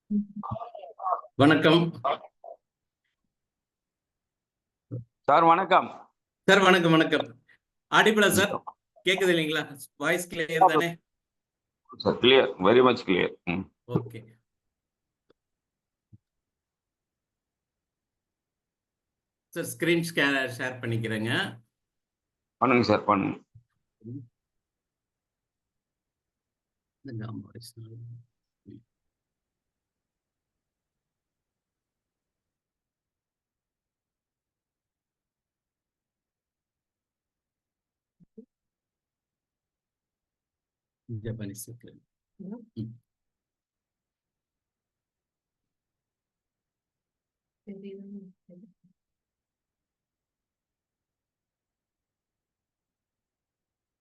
வணக்கம் சார். வணக்கம் சார். வணக்கம் வணக்கம். ஆடிபிளா சார்? கேக்குது இல்லைங்களா? வாய்ஸ் கிளியர் தானே? Sir clear, very much clear. Okay sir, screen share பண்ணிக்கிறேங்க. பண்ணுங்க சார், பண்ணுங்க. ஜப்பானீஸ்.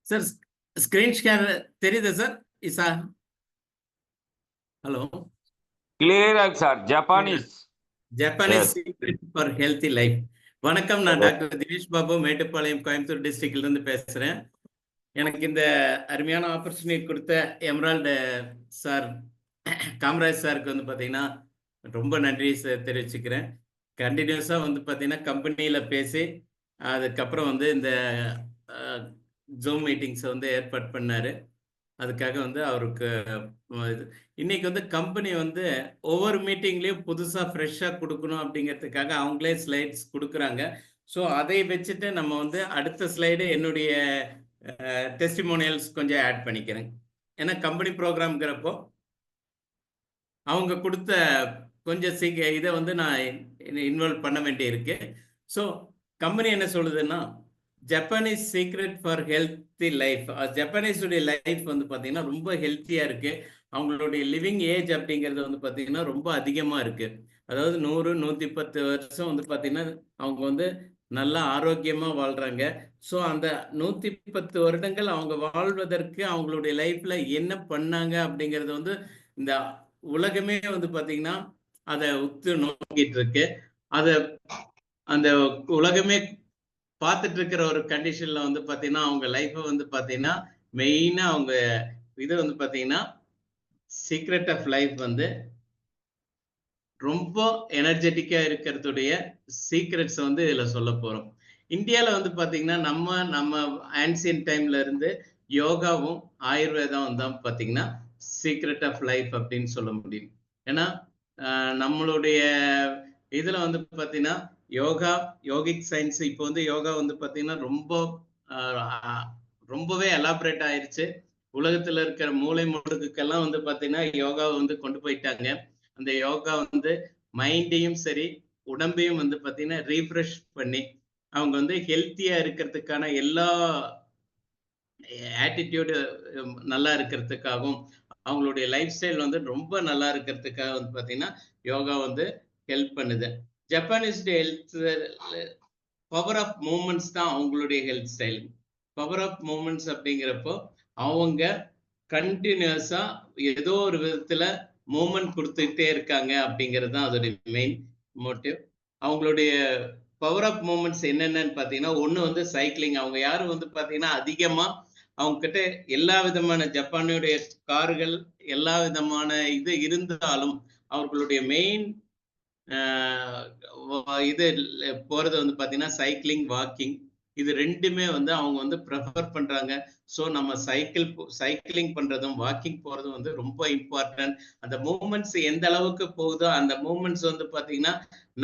சார், ஸ்கிரீன் ஷேர் தெரியுதா சார்? இசா, ஹலோ. கிளியரா sir. Japanese secret for healthy life. வணக்கம், நான் டாக்டர் தினேஷ் பாபு, மேட்டுப்பாளையம், கோயம்புத்தூர் டிஸ்ட்ரிக்ட்ல இருந்து பேசுறேன். எனக்கு இந்த அருமையான ஆப்பர்ச்சுனிட்டி கொடுத்த எமரால்டு சார், காமராஜ் சாருக்கு வந்து பார்த்தீங்கன்னா ரொம்ப நன்றி தெரிவிச்சுக்கிறேன். கண்டினியூஸாக வந்து பார்த்தீங்கன்னா கம்பெனியில் பேசி அதுக்கப்புறம் வந்து இந்த ஜூம் மீட்டிங்ஸை வந்து ஏற்பாடு பண்ணார். அதுக்காக வந்து அவருக்கு இன்னைக்கு வந்து கம்பெனி வந்து ஒவ்வொரு மீட்டிங்லேயும் புதுசாக ஃப்ரெஷ்ஷாக கொடுக்கணும் அப்படிங்கிறதுக்காக அவங்களே ஸ்லைட்ஸ் கொடுக்குறாங்க. ஸோ அதை வச்சுட்டு நம்ம வந்து அடுத்த ஸ்லைடு என்னுடைய டெஸ்டிமோனியல்ஸ் கொஞ்சம் ஆட் பண்ணிக்கிறேன். ஏன்னா கம்பெனி ப்ரோக்ராம்ங்கிறப்போ அவங்க கொடுத்த கொஞ்சம் இதை வந்து நான் இன்வால்வ் பண்ண வேண்டியிருக்கு. ஸோ கம்பெனி என்ன சொல்லுதுன்னா, Japanese secret for healthy life. ஜப்பானீஸுடைய லைஃப் வந்து பார்த்தீங்கன்னா ரொம்ப ஹெல்த்தியாக இருக்குது. அவங்களுடைய லிவிங் ஏஜ் அப்படிங்கிறது வந்து பார்த்தீங்கன்னா ரொம்ப அதிகமாக இருக்குது. அதாவது 100-110 வருஷம் வந்து பார்த்தீங்கன்னா அவங்க வந்து நல்லா ஆரோக்கியமாக வாழ்கிறாங்க. ஸோ அந்த 110 வருடங்கள் அவங்க வாழ்வதற்கு அவங்களுடைய லைஃப்பில் என்ன பண்ணாங்க அப்படிங்கிறது வந்து இந்த உலகமே வந்து பார்த்தீங்கன்னா அதை உத்து நோக்கிட்டு இருக்கு. அதை அந்த உலகமே பார்த்துட்டு இருக்கிற ஒரு கண்டிஷன்ல வந்து பார்த்தீங்கன்னா அவங்க லைஃப்பை வந்து பார்த்தீங்கன்னா மெயினாக அவங்க இது வந்து பார்த்தீங்கன்னா சீக்ரெட் ஆஃப் லைஃப் வந்து ரொம்ப எனர்ஜெட்டிக்காக இருக்கிறதுடைய சீக்ரெட்ஸ் வந்து இதில் சொல்ல போகிறோம். இந்தியாவில் வந்து பார்த்தீங்கன்னா நம்ம ஆன்சியன் டைம்ல இருந்து யோகாவும் ஆயுர்வேதம் தான் பார்த்தீங்கன்னா சீக்ரெட் ஆஃப் லைஃப் அப்படின்னு சொல்ல முடியும். ஏன்னா நம்மளுடைய இதில் வந்து பார்த்தீங்கன்னா யோகிக் சயின்ஸ் இப்போ வந்து யோகா வந்து பார்த்தீங்கன்னா ரொம்பவே எலாபரேட் ஆயிடுச்சு. உலகத்தில் இருக்கிற மூளை முடுக்குக்கெல்லாம் வந்து பார்த்தீங்கன்னா யோகாவை வந்து கொண்டு போயிட்டாங்க. அந்த யோகா வந்து மைண்டையும் சரி உடம்பையும் வந்து பார்த்தீங்கன்னா ரீஃப்ரெஷ் பண்ணி அவங்க வந்து ஹெல்த்தியா இருக்கிறதுக்கான எல்லா ஆட்டிடியூடு நல்லா இருக்கிறதுக்காகவும் அவங்களுடைய லைஃப் ஸ்டைல் வந்து ரொம்ப நல்லா இருக்கிறதுக்காக வந்து பார்த்தீங்கன்னா யோகா வந்து ஹெல்ப் பண்ணுது. Japanese health power of movements தான் அவங்களுடைய health style. Power of movements அப்படிங்கிறப்போ அவங்க கண்டினியூஸா ஏதோ ஒரு விதத்துல மூமெண்ட் கொடுத்துக்கிட்டே இருக்காங்க அப்படிங்கிறது தான் அதோடைய மெயின் மோட்டிவ். அவங்களுடைய பவர் ஆஃப் மூமெண்ட்ஸ் என்னென்னு பார்த்தீங்கன்னா, ஒன்று வந்து சைக்கிளிங். அவங்க யாரும் வந்து பார்த்தீங்கன்னா அதிகமாக அவங்க கிட்ட எல்லா விதமான ஜப்பானுடைய கார்கள் எல்லா விதமான இது இருந்தாலும் அவர்களுடைய மெயின் இது போறது வந்து பார்த்தீங்கன்னா சைக்கிளிங், வாக்கிங். இது ரெண்டுமே வந்து அவங்க வந்து ப்ரிஃபர் பண்றாங்க. ஸோ நம்ம சைக்கிளிங் பண்றதும் வாக்கிங் போறதும் வந்து ரொம்ப இம்பார்ட்டன்ட். அந்த மூமெண்ட்ஸ் எந்த அளவுக்கு போகுதோ அந்த மூமெண்ட்ஸ் வந்து பார்த்தீங்கன்னா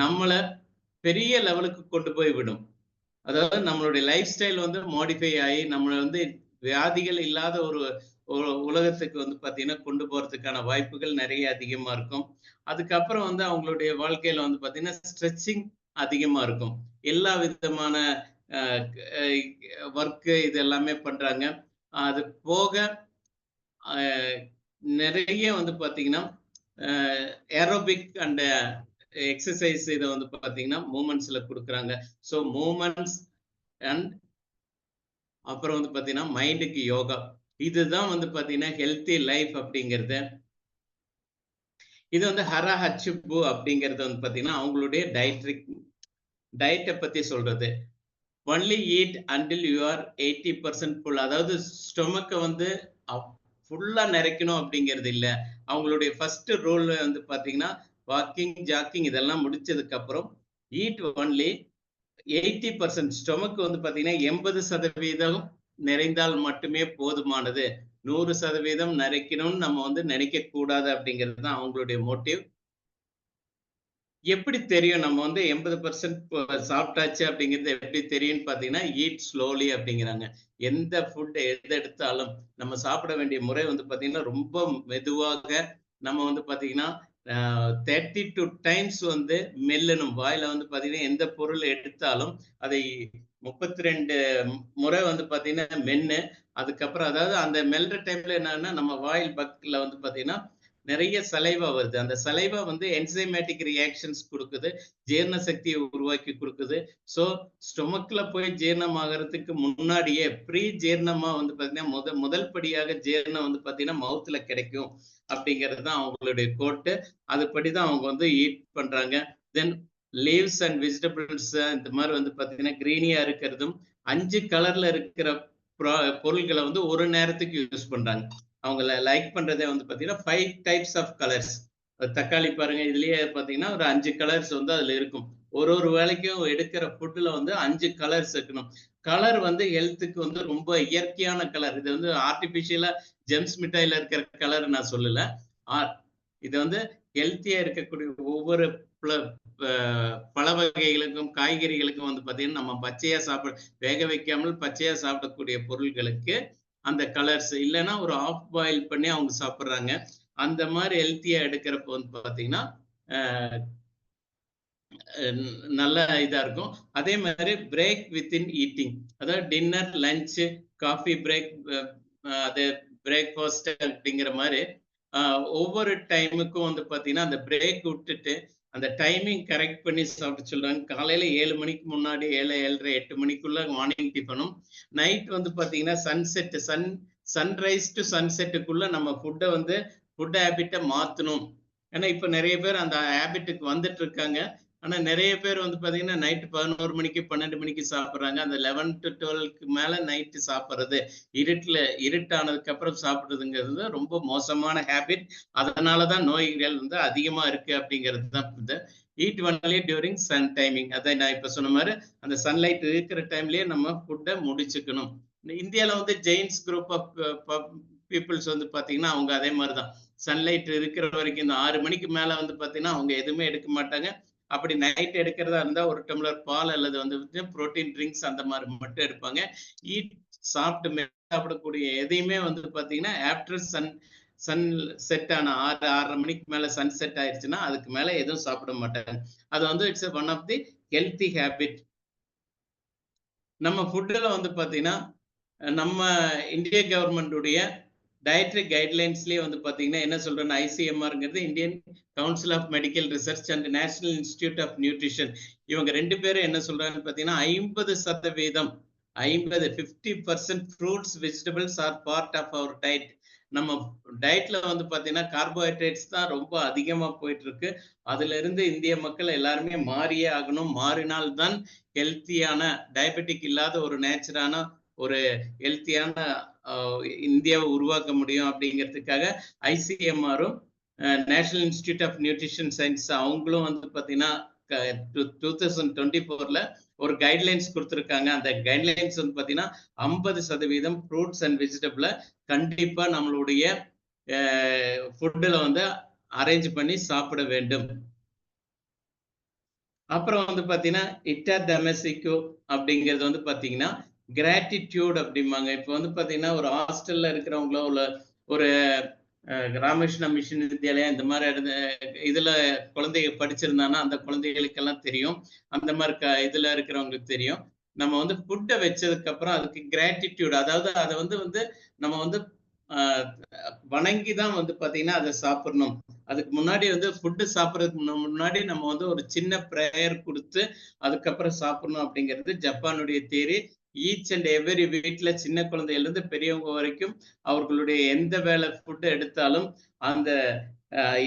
நம்மளை பெரிய லெவலுக்கு கொண்டு போய் விடும். அதாவது நம்மளுடைய லைஃப் ஸ்டைல் வந்து மாடிஃபை ஆகி நம்மளை வந்து வியாதிகள் இல்லாத ஒரு உலகத்துக்கு வந்து பார்த்தீங்கன்னா கொண்டு போறதுக்கான வாய்ப்புகள் நிறைய அதிகமா இருக்கும். அதுக்கப்புறம் வந்து அவங்களுடைய வாழ்க்கையில வந்து பார்த்தீங்கன்னா ஸ்ட்ரெச்சிங் அதிகமா இருக்கும். எல்லா விதமான ஒர்க்கு இது எல்லாமே பண்றாங்க. அது போக நிறைய வந்து பார்த்தீங்கன்னா ஏரோபிக் அண்ட் எக்ஸசைஸ் இதை வந்து பார்த்தீங்கன்னா மூமெண்ட்ஸ்ல கொடுக்குறாங்க. ஸோ மூமெண்ட்ஸ் அண்ட் அப்புறம் வந்து பார்த்தீங்கன்னா மைண்டுக்கு யோகா. இதுதான் வந்து பார்த்தீங்கன்னா ஹெல்த்தி லைஃப் அப்படிங்கிறது. இது வந்து ஹரா ஹச்சுப்பு அப்படிங்கிறது வந்து பார்த்தீங்கன்னா அவங்களுடைய டயட்டை பற்றி சொல்றது. Only eat until you are 80% full. அதாவது ஸ்டொமக்கை வந்து ஃபுல்லா நிறைக்கணும் அப்படிங்கிறது இல்ல. அவங்களுடைய ஃபர்ஸ்ட் ரூல் வந்து பாத்தீங்கன்னா வாக்கிங், ஜாக்கிங் இதெல்லாம் முடிச்சதுக்கு அப்புறம் ஈட் ஒன்லி 80% ஸ்டொமக் வந்து பாத்தீங்கன்னா 80% நிறைந்தால் மட்டுமே போதுமானது. 100% நிறைக்கணும்னு நம்ம வந்து நினைக்க கூடாது அப்படிங்கிறது தான் அவங்களுடைய மோட்டிவ். எப்படி தெரியும் நம்ம வந்து 80% சாப்பிட்டாச்சு அப்படிங்கிறது எப்படி தெரியும்னு பார்த்தீங்கன்னா, ஈட் ஸ்லோலி அப்படிங்கிறாங்க. எந்த ஃபுட் எது எடுத்தாலும் நம்ம சாப்பிட வேண்டிய முறை வந்து பார்த்தீங்கன்னா, ரொம்ப மெதுவாக நம்ம வந்து பார்த்தீங்கன்னா, 32 டைம்ஸ் வந்து மெல்லணும். வாயில வந்து பார்த்தீங்கன்னா, எந்த பொருள் எடுத்தாலும் அதை 32 முறை வந்து பார்த்தீங்கன்னா மென்னு, அதுக்கப்புறம் அதாவது அந்த மெல்ற டைம்ல என்னன்னா, நம்ம வாயில் பக்கத்துல வந்து பார்த்தீங்கன்னா, நிறைய சலைவா வருது. அந்த சலைவா வந்து என்சைமேட்டிக் ரியாக்ஷன்ஸ் குடுக்குது. ஜீரண சக்திய உருவாக்கி குடுக்குது. ஸோ ஸ்டொமக்ல போய் ஜீரணம் ஆகுறதுக்கு முன்னாடியே ப்ரீ ஜீரணமா வந்து பார்த்தீங்கன்னா, முதல் படியாக ஜீரணம் வந்து பார்த்தீங்கன்னா, மவுத்ல கிடைக்கும். அப்படிங்கிறது தான் அவங்களுடைய கோட்டு. அதுபடி தான் அவங்க வந்து ஈட் பண்றாங்க. தென் லீவ்ஸ் அண்ட் வெஜிடபிள்ஸ் இந்த மாரி வந்து பார்த்தீங்கன்னா, கிரீனியா இருக்கிறதும் 5 கலர்ல இருக்கிற பொருள்கள வந்து ஒரு நேரத்துக்கு யூஸ் பண்றாங்க. அவங்க லைக் பண்றதே வந்து பார்த்தீங்கன்னா, 5 டைப்ஸ் ஆஃப் கலர்ஸ். தக்காளி பாருங்க, இதுலயே பார்த்தீங்கன்னா, ஒரு 5 கலர்ஸ் வந்து அதுல இருக்கும். ஒரு வேளைக்கும் எடுக்கிற ஃபுட்ல வந்து 5 கலர்ஸ் இருக்கணும். கலர் வந்து ஹெல்த்துக்கு வந்து ரொம்ப இயற்கையான கலர். இது வந்து ஆர்டிபிஷியலா ஜெம்ஸ் மிட்டாயில இருக்கிற கலர் நான் சொல்லல. ஆர் இது வந்து ஹெல்த்தியா இருக்கக்கூடிய ஒவ்வொரு பழ பழ வகைகளுக்கும், காய்கறிகளுக்கும் வந்து பார்த்தீங்கன்னா, நம்ம பச்சையா வேக வைக்காமல் பச்சையா சாப்பிடக்கூடிய பொருள்களுக்கு அந்த கலர்ஸ் இல்லன்னா ஒரு ஆஃப் பாயில் பண்ணி அவங்க சாப்பிடுறாங்க. அந்த மாரி ஹெல்த்தியா எடுக்கிறப்போ வந்து பார்த்தீங்கன்னா, அ நல்ல இதா இருக்கும். அதே மாரி பிரேக் வித்தின் ஈட்டிங். அதாவது டின்னர், லஞ்ச், காஃபி பிரேக், அது பிரேக்ஃபாஸ்ட் அப்படிங்கிற மாரி ஒவ்வொரு டைமுக்கும் வந்து பார்த்தீங்கன்னா, அந்த பிரேக் விட்டுட்டு அந்த டைமிங் கரெக்ட் பண்ணி சாப்பிட சொல்றாங்க. காலையில 7 மணிக்கு முன்னாடி 7, 7:30, 8 மணிக்குள்ள மார்னிங் டிஃபனும், நைட் வந்து பார்த்தீங்கன்னா சன்ரைஸ் டு சன்செட்டுக்குள்ள நம்ம ஃபுட் ஹேபிட்ட மாத்தணும். ஏன்னா, இப்ப நெறைய பேர் அந்த ஹேபிட்டுக்கு வந்துட்டு இருக்காங்க. ஆனா நெறைய பேர் வந்து பார்த்தீங்கன்னா, நைட் 11 மணிக்கு, 12 மணிக்கு சாப்பிடுறாங்க. அந்த 11-12க்கு மேல நைட்டு சாப்பிடுறது. இருட்டானதுக்கு அப்புறம் சாப்பிடுறதுங்கிறது ரொம்ப மோசமான ஹேபிட். அதனால தான் நோய்கள் வந்து அதிகமா இருக்கு அப்படிங்கிறது தான் இந்த eat only during sun timing. அதான் நான் இப்ப சொன்ன மாரி அந்த சன்லைட் இருக்கிற டைம்லயே நம்ம ஃபுட்ட முடிச்சுக்கணும். இந்தியால வந்து ஜெயின்ஸ் குரூப் ஆஃப் பீப்பிள்ஸ் வந்து பார்த்தீங்கன்னா, அவங்க அதே மாரி தான். சன்லைட் இருக்கிற வரைக்கும் இந்த 6 மணிக்கு மேல வந்து பார்த்தீங்கன்னா, அவங்க எதுவுமே எடுக்க மாட்டாங்க. அப்படி நைட் எடுக்கிறதா இருந்தா ஒரு டம்ளர் பால் அல்லது வந்து புரோட்டீன் ட்ரிங்க்ஸ் அந்த மாதிரி மட்டும் எடுப்பாங்க. ஈட் சாப்பிடக்கூடிய எதையுமே வந்து பாத்தீங்கன்னா ஆஃப்டர் சன் செட் ஆன 6:30 மணிக்கு மேல சன் செட் ஆயிடுச்சுன்னா அதுக்கு மேல எதுவும் சாப்பிட மாட்டாங்க. அது வந்து it's one of the healthy habit. நம்ம ஃபுட்ல வந்து பாத்தீங்கன்னா நம்ம இந்திய கவர்மெண்டுடைய டயட்ரி கைட்லைன்ஸ்லயே வந்து பாத்தீங்கன்னா என்ன சொல்றேன்னா ஐசிஎம்ஆர்ங்கிறது Indian council of medical research and national institute of nutrition. இவங்க 2 பேரும் என்ன சொல்றாங்கன்னு பாத்தீங்கன்னா 50% fruits vegetables are part of our diet. நம்ம டயட்ல வந்து பாத்தீங்கன்னா கார்போஹைட்ரேட்ஸ் தான் ரொம்ப அதிகமா போயிட்டு இருக்கு. அதுல இருந்து இந்திய மக்கள் எல்லாருமே மாறியே ஆகணும். மாறினால்தான் ஹெல்த்தியான டயபெட்டிக் இல்லாத ஒரு நேச்சரான ஒரு ஹெல்த்தியான இந்தியாவை உருவாக்க முடியும் அப்படிங்கிறதுக்காக ஐசிஎம்ஆரும் national institute of nutrition science அவங்களும் வந்து பார்த்தீங்கன்னா 2024ல ஒரு கைட்லைன்ஸ் கொடுத்துருக்காங்க. அந்த கைட்லைன்ஸ் வந்து பார்த்தீங்கன்னா 50% ஃப்ரூட்ஸ் அண்ட் வெஜிடபிளை கண்டிப்பா நம்மளுடைய ஃபுட்டில் வந்து அரேஞ்ச் பண்ணி சாப்பிட வேண்டும். அப்புறம் வந்து பார்த்தீங்கன்னா இட்டா டெமசிகோ அப்படிங்கிறது வந்து பார்த்தீங்கன்னா கிராட்டிடியூட் அப்படிம்பாங்க. இப்போ வந்து பார்த்தீங்கன்னா ஒரு ஹாஸ்டல்ல இருக்கிறவங்களோ ஒரு ராமகிருஷ்ணா மிஷன் வித்யாலயா இந்த மாதிரி இதுல குழந்தைங்க படிச்சிருந்தாங்கன்னா அந்த குழந்தைகளுக்கெல்லாம் தெரியும். அந்த மாதிரி இதுல இருக்கிறவங்களுக்கு தெரியும். நம்ம வந்து ஃபுட்டை வச்சதுக்கு அப்புறம் அதுக்கு கிராட்டிடியூட், அதாவது அதை வந்து நம்ம வந்து வணங்கி தான் வந்து பாத்தீங்கன்னா அதை சாப்பிடணும். அதுக்கு முன்னாடி வந்து ஃபுட்டு சாப்பிட்றதுக்கு முன்னாடி நம்ம வந்து ஒரு சின்ன ப்ரேயர் கொடுத்து அதுக்கப்புறம் சாப்பிடணும் அப்படிங்கிறது ஜப்பானுடைய தியரி. ஈச் அண்ட் எவரி வீட்ல சின்ன குழந்தையில இருந்து பெரியவங்க வரைக்கும் அவர்களுடைய எந்த வேலை ஃபுட்டு எடுத்தாலும் அந்த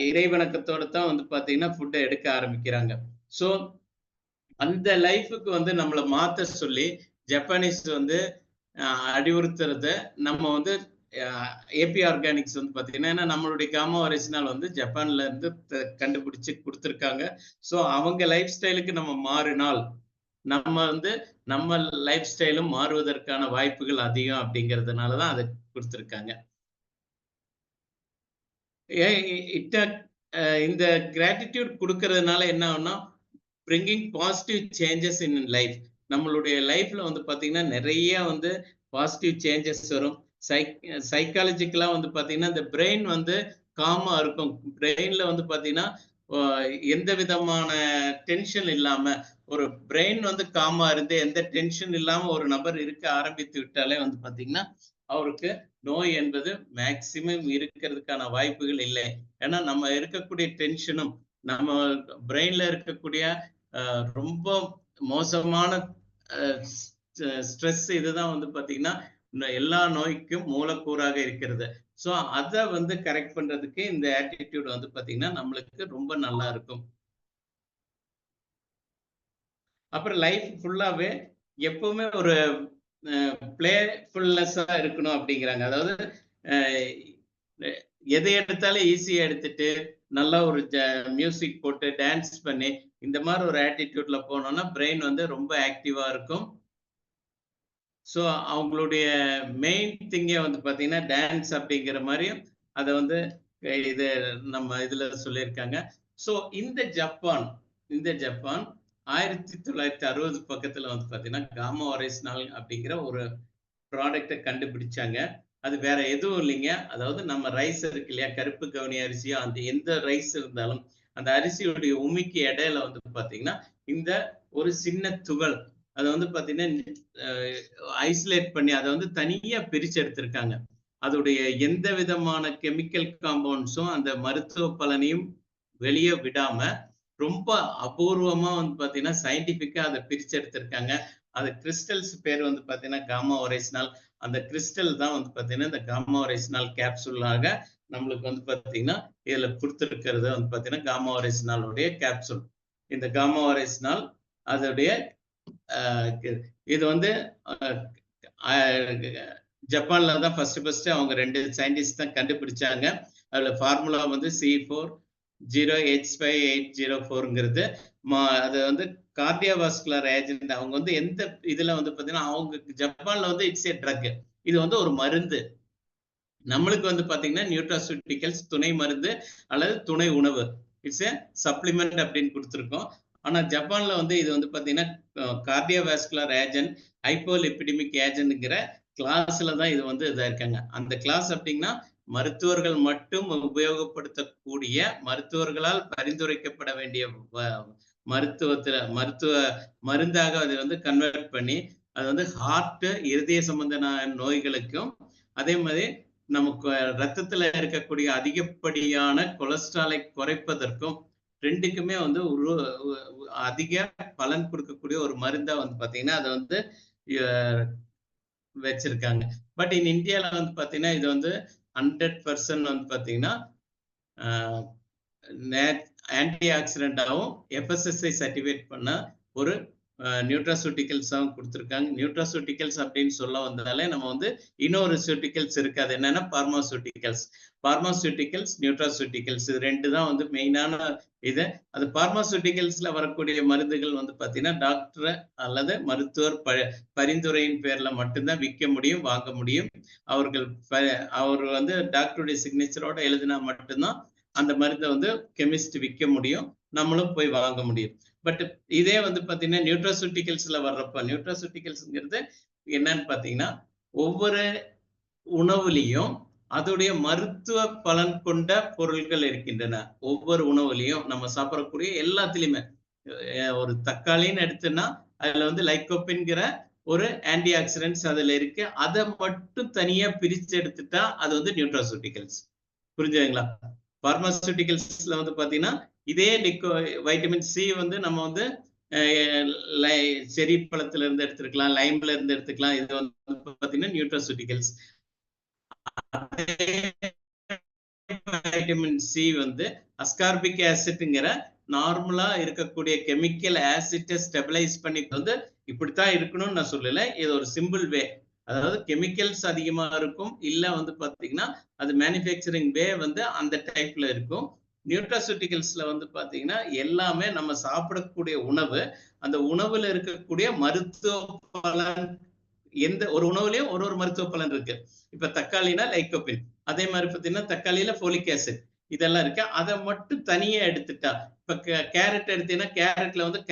இறைவணக்கத்தோட தான் வந்து பாத்தீங்கன்னா ஃபுட்டை எடுக்க ஆரம்பிக்கிறாங்க. ஸோ அந்த லைஃபுக்கு வந்து நம்மளை மாத்த சொல்லி ஜப்பானீஸ் வந்து அறிவுறுத்துறத நம்ம வந்து ஏபி ஆர்கானிக்ஸ் வந்து பார்த்தீங்கன்னா, ஏன்னா நம்மளுடைய காமா ஒரிஜினல் வந்து ஜப்பான்ல இருந்து கண்டுபிடிச்சு கொடுத்துருக்காங்க. ஸோ அவங்க லைஃப் ஸ்டைலுக்கு நம்ம மாறினால் நம்ம வந்து நம்ம லைஃப் ஸ்டைலும் மாறுவதற்கான வாய்ப்புகள் அதிகம் அப்படிங்கிறதுனால தான் அதை கொடுத்துருக்காங்க. இந்த கிராட்டிடியூட் கொடுக்கறதுனால என்ன ஆகும்னா, bringing positive changes in life. நம்மளுடைய லைஃப்ல வந்து பார்த்தீங்கன்னா, நிறைய வந்து பாசிட்டிவ் சேஞ்சஸ் வரும். சைக்காலஜிக்கலா வந்து பார்த்தீங்கன்னா, இந்த பிரெயின் வந்து காமா இருக்கும். பிரெயின்ல வந்து பார்த்தீங்கன்னா, எந்த விதமான டென்ஷன் இல்லாம, ஒரு பிரெயின் வந்து காமா இருந்து எந்த டென்ஷன் இல்லாம ஒரு நபர் இருக்க ஆரம்பித்து விட்டாலே வந்து பார்த்தீங்கன்னா, அவருக்கு நோய் என்பது மேக்சிமம் இருக்கிறதுக்கான வாய்ப்புகள் இல்லை. ஏன்னா நம்ம இருக்கக்கூடிய டென்ஷனும், நம்ம பிரெயின்ல இருக்கக்கூடிய ரொம்ப மோசமான ஸ்ட்ரெஸ் இதுதான் வந்து பார்த்தீங்கன்னா, எல்லா நோய்க்கும் மூலக்கூறாக இருக்கிறது. ஸோ அதை வந்து கரெக்ட் பண்றதுக்கு இந்த ஆட்டிடியூட் வந்து பார்த்தீங்கன்னா, நம்மளுக்கு ரொம்ப நல்லா இருக்கும். அப்புறம் லைஃப் ஃபுல்லாவே எப்பவுமே ஒரு பிளேஃபுல்னஸா இருக்கணும் அப்படிங்கிறாங்க. அதாவது எதை எடுத்தாலும் ஈஸியா எடுத்துட்டு நல்லா ஒரு மியூசிக் போட்டு டான்ஸ் பண்ணி இந்த மாதிரி ஒரு ஆட்டிடியூட்ல போனோம்னா பிரெயின் வந்து ரொம்ப ஆக்டிவா இருக்கும். ஸோ அவங்களுடைய மெயின் திங்கே வந்து பார்த்தீங்கன்னா டான்ஸ் அப்படிங்கிற மாதிரியும் அதை வந்து இது நம்ம இதுல சொல்லியிருக்காங்க. ஸோ இந்த ஜப்பான் 1960 பக்கத்துல வந்து பார்த்தீங்கன்னா காமா ஒரிஜினல் அப்படிங்கிற ஒரு ப்ராடக்டை கண்டுபிடிச்சாங்க. அது வேற எதுவும் இல்லைங்க. அதாவது நம்ம ரைஸ் இருக்கு இல்லையா, கருப்பு கவுனி அரிசியோ அந்த எந்த ரைஸ் இருந்தாலும் அந்த அரிசியுடைய உமிக்கு இடையில வந்து பார்த்தீங்கன்னா இந்த ஒரு சின்ன துகள் அதை வந்து பார்த்தீங்கன்னா ஐசோலேட் பண்ணி அதை வந்து தனியா பிரிச்சு எடுத்திருக்காங்க. அதோடைய எந்த விதமான கெமிக்கல் காம்பவுண்ட்ஸும் அந்த மருத்துவ பலனையும் வெளியே விடாம ரொம்ப அபூர்வமா வந்து பார்த்தீங்கன்னா சயின்டிபிக்கா அதை பிரிச்சு எடுத்திருக்காங்க. அது கிறிஸ்டல்ஸ் பேர் வந்து பார்த்தீங்கன்னா காமா ஒரிஜினல். அந்த கிறிஸ்டல் தான் வந்து பார்த்தீங்கன்னா இந்த காமா ஒரிஜினல் கேப்சூலாக நம்மளுக்கு வந்து பார்த்தீங்கன்னா இதுல கொடுத்துருக்கிறது வந்து பார்த்தீங்கன்னா காமா ஒரிஜினலுடைய கேப்சூல். இந்த காமா ஒரிஜினல் அதோடைய இது வந்து ஜப்பான்ல தான் ஃபர்ஸ்ட் அவங்க 2 சயின்டிஸ்ட் தான் கண்டுபிடிச்சாங்க. அதுல ஃபார்முலா வந்து C4H5804ங்கிறது அது வந்து கார்டியோவாஸ்குலர் ஏஜென்ட். அவங்க வந்து எந்த இதுல வந்து பாத்தீங்கன்னா அவங்க ஜப்பான்ல வந்து இட்ஸ் ஏ ட்ரக். இது வந்து ஒரு மருந்து. நம்மளுக்கு வந்து பாத்தீங்கன்னா நியூட்ராசூட்டிகல்ஸ் துணை மருந்து அல்லது துணை உணவு, இட்ஸ் ஏ சப்ளிமெண்ட் அப்படின்னு கொடுத்துருக்கோம். ஆனா ஜப்பான்ல வந்து இது வந்து பாத்தீங்கன்னா கார்டியோவாஸ்குலர் ஏஜென்ட், ஹைப்போலிபிடமிக் ஏஜென்ட்ங்கிற கிளாஸ்ல தான் இது வந்து இதா இருக்காங்க. அந்த கிளாஸ் அப்படின்னா மருத்துவர்கள் மட்டும் உபயோகப்படுத்தக்கூடிய, மருத்துவர்களால் பரிந்துரைக்கப்பட வேண்டிய மருத்துவ மருந்தாக அதை வந்து கன்வெர்ட் பண்ணி அது வந்து ஹார்ட், இருதய சம்பந்தமான நோய்களுக்கும் அதே மாதிரி நமக்கு ரத்தத்துல இருக்கக்கூடிய அதிகப்படியான கொலஸ்ட்ராலை குறைப்பதற்கும் ரெண்டுக்குமே வந்து ஒரு அதிக பலன் கொடுக்கக்கூடிய ஒரு மருந்தா வந்து பாத்தீங்கன்னா அதை வந்து வச்சிருக்காங்க. பட் இன் இந்தியால வந்து பாத்தீங்கன்னா இது வந்து 100% வந்து பாத்தீங்கன்னா ஆன்டி ஆக்சிடென்டாகவும் FSSAI சர்டிஃபிகேட் பண்ண ஒரு நியூட்ராசூட்டிகல்ஸாகவும் கொடுத்துருக்காங்க. நியூட்ராசூட்டிகல்ஸ் அப்படின்னு சொல்ல வந்தாலே நம்ம வந்து இன்னொரு சூட்டிகல்ஸ் இருக்கு. அது என்னன்னா பார்மாசூட்டிகல்ஸ் நியூட்ராசூட்டிகல்ஸ் இது 2 தான் வந்து மெயினான இது. அது பார்மாசூட்டிகல்ஸ்ல வரக்கூடிய மருந்துகள் வந்து பாத்தீங்கன்னா டாக்டர் அல்லது மருத்துவர் பரிந்துரையின் பேர்ல மட்டும்தான் விற்க முடியும், வாங்க முடியும். அவர் வந்து டாக்டருடைய சிக்னேச்சரோட எழுதினா மட்டும்தான் அந்த மருந்தை வந்து கெமிஸ்ட் விற்க முடியும், நம்மளும் போய் வாங்க முடியும். பட் இதே வந்து பாத்தீங்கன்னா நியூட்ராசூட்டிகல்ஸ்ல வர்றப்ப, நியூட்ராசூட்டிகல்ஸ்ங்கிறது என்னன்னு பாத்தீங்கன்னா ஒவ்வொரு உணவுலையும் அதோடைய மருத்துவ பலன் கொண்ட பொருட்கள் இருக்கின்றன. ஒவ்வொரு உணவுலையும் நம்ம சாப்பிடக்கூடிய எல்லாத்துலயுமே ஒரு தக்காளின்னு எடுத்தோம்னா அதுல வந்து லைக்கோபின்கிற ஒரு ஆன்டி ஆக்சிடென்ட்ஸ் அதுல இருக்கு. அதை மட்டும் தனியா பிரிச்சு எடுத்துட்டா அது வந்து நியூட்ராசூட்டிகல்ஸ். புரிஞ்சுதுங்களா? பார்மாசூட்டிகல்ஸ்ல வந்து பாத்தீங்கன்னா இதே வைட்டமின் சி வந்து நம்ம வந்து செரி பழத்துல இருந்து எடுத்துக்கலாம், லைம்ல இருந்து எடுத்துக்கலாம். இது வந்து பாத்தீங்கன்னா நியூட்ராசூட்டிகல்ஸ். வைட்டமின் சி வந்து அஸ்கார்பிக் ஆசிட்ங்கிற நார்மலா இருக்கக்கூடிய கெமிக்கல் ஆசிட்டை ஸ்டெபிலைஸ் பண்ணி வந்து இப்படித்தான் இருக்கணும்னு நான் சொல்லல. இது ஒரு சிம்பிள் வே. அதாவது கெமிக்கல்ஸ் அதிகமா இருக்கும், இல்ல வந்து பாத்தீங்கன்னா அது மேனுஃபேக்சரிங் வே வந்து அந்த டைப்ல இருக்கும். நியூட்ராசூட்டிகல்ஸ்ல வந்து பாத்தீங்கன்னா எல்லாமே நம்ம சாப்பிடக்கூடிய உணவு, அந்த உணவுல இருக்கக்கூடிய மருத்துவ பலன், எந்த ஒரு உணவுலயும் ஒரு ஒரு மருத்துவ பலன் இருக்கு. இப்ப தக்காளினா லைக்கோபின், அதே மாதிரி பாத்தீங்கன்னா தக்காளியில ஃபோலிக் ஆசிட், இதெல்லாம் இருக்கு. அதை மட்டும் தனியா எடுத்துட்டா, இப்ப கேரட் எடுத்தீங்கன்னா கேரட்ல வந்து